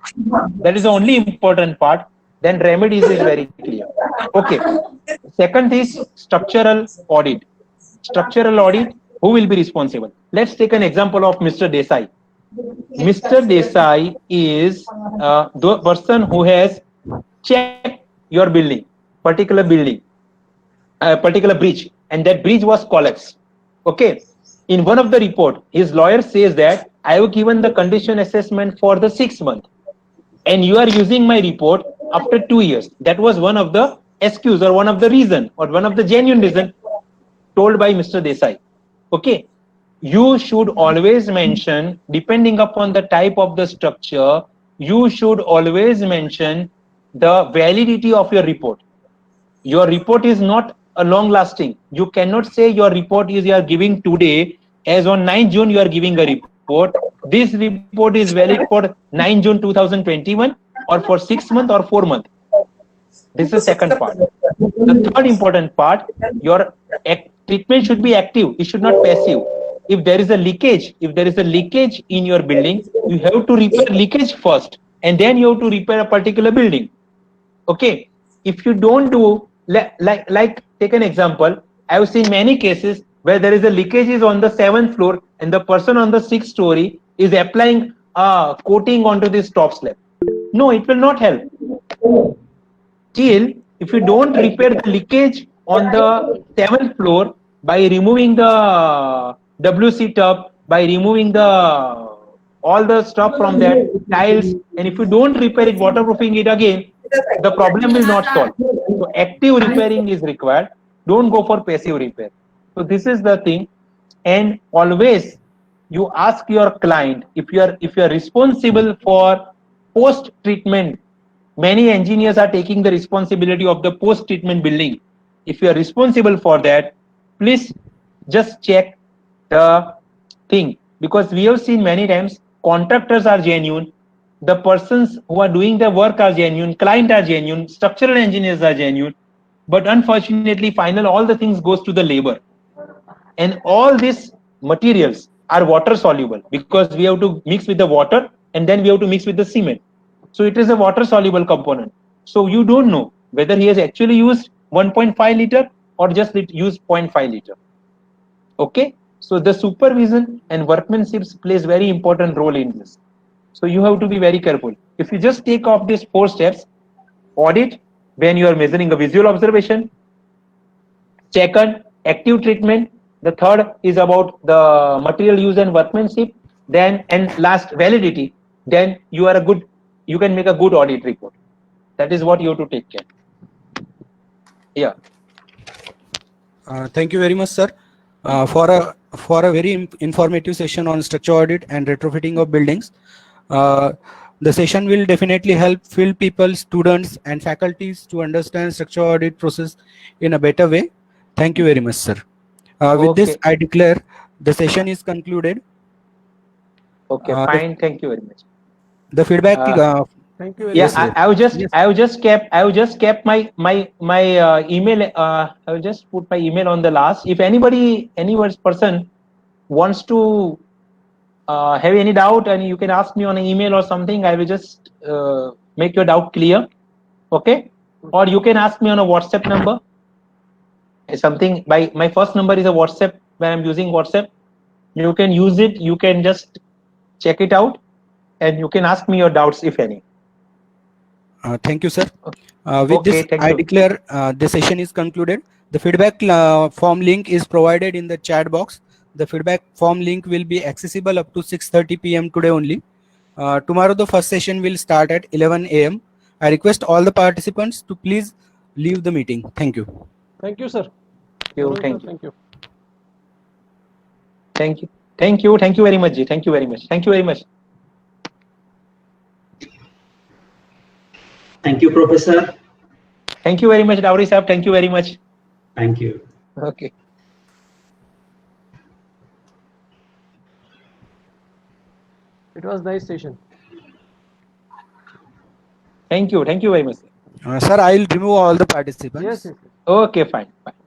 that is the only important part, then remedies is very clear. Okay. Second is structural audit. Structural audit, who will be responsible? Let's take an example of Mr. Desai. Mr. Desai is the person who has checked your building, particular bridge, and that bridge was collapsed. Okay. In one of the report, his lawyer says that I have given the condition assessment for the 6 month, and you are using my report after 2 years. That was one of the excuse or one of the reason or one of the genuine reason told by Mr. Desai. Okay. You should always mention, depending upon the type of the structure, you should always mention the validity of your report. Your report is not a long lasting. You cannot say your report is you are giving today as on 9 June you are giving a report. This report is valid for 9 June 2021 or for 6 months or 4 months. This is the second part. The third important part, your treatment should be active. It should not passive. If there is a leakage, in your building, you have to repair leakage first, and then you have to repair a particular building. Okay. If you don't do, like take an example. I've seen many cases where there is a leakage is on the 7th floor, and the person on the 6th story is applying coating onto this top slab. No, it will not help. Still, if you don't repair the leakage on the 7th floor by removing the WC tub, by removing all the stuff from that tiles, and if you don't repair it, waterproofing it again, the problem will not solve. So active repairing is required. Don't go for passive repair. So this is the thing. And always you ask your client, if you are responsible for post treatment. Many engineers are taking the responsibility of the post treatment building. If you are responsible for that, please just check the thing, because we have seen many times contractors are genuine, the persons who are doing the work are genuine, client are genuine, structural engineers are genuine, but unfortunately all the things goes to the labor, and all these materials are water soluble, because we have to mix with the water and then we have to mix with the cement. So it is a water soluble component. So you don't know whether he has actually used 1.5 liter or just used 0.5 liter. Okay. So the supervision and workmanship plays very important role in this. So you have to be very careful. If you just take off these 4 steps, audit when you are measuring a visual observation, second, active treatment, the third is about the material use and workmanship, then and last, validity, then you can make a good audit report. That is what you have to take care. Yeah. Thank you very much, sir, for a very informative session on structure audit and retrofitting of buildings. The session will definitely help field people, students, and faculties to understand structure audit process in a better way. Thank you very much, sir. With this, Okay. I declare the session is concluded. Okay, Uh, fine. Thank you very much. The feedback. Thank you very Yeah, much. sir. I have just kept my email. I will just put my email on the last. If any person wants to have any doubt, and you can ask me on an email or something, I will just make your doubt clear. Okay, or you can ask me on a WhatsApp number. Something by my first number is a WhatsApp. When I'm using WhatsApp, you can use it. You can just check it out, and you can ask me your doubts if any. Thank you, sir. With Okay, this, thank I you. declare the session is concluded. The feedback form link is provided in the chat box. The feedback form link will be accessible up to 6:30 p.m. today only. Tomorrow, the first session will start at 11 a.m. I request all the participants to please leave the meeting. Thank you. Thank you, sir. Thank you. Varun, Thank sir, you. Thank you. Thank you. Thank you very much, Ji. Thank you very much. Thank you very much. Thank you, Professor. Thank you very much, Dowry Sahab. Thank you very much. Thank you. Okay. It was nice session. Thank you. Thank you very much. Sir, I will remove all the participants. Yes, yes. Okay, fine. Fine.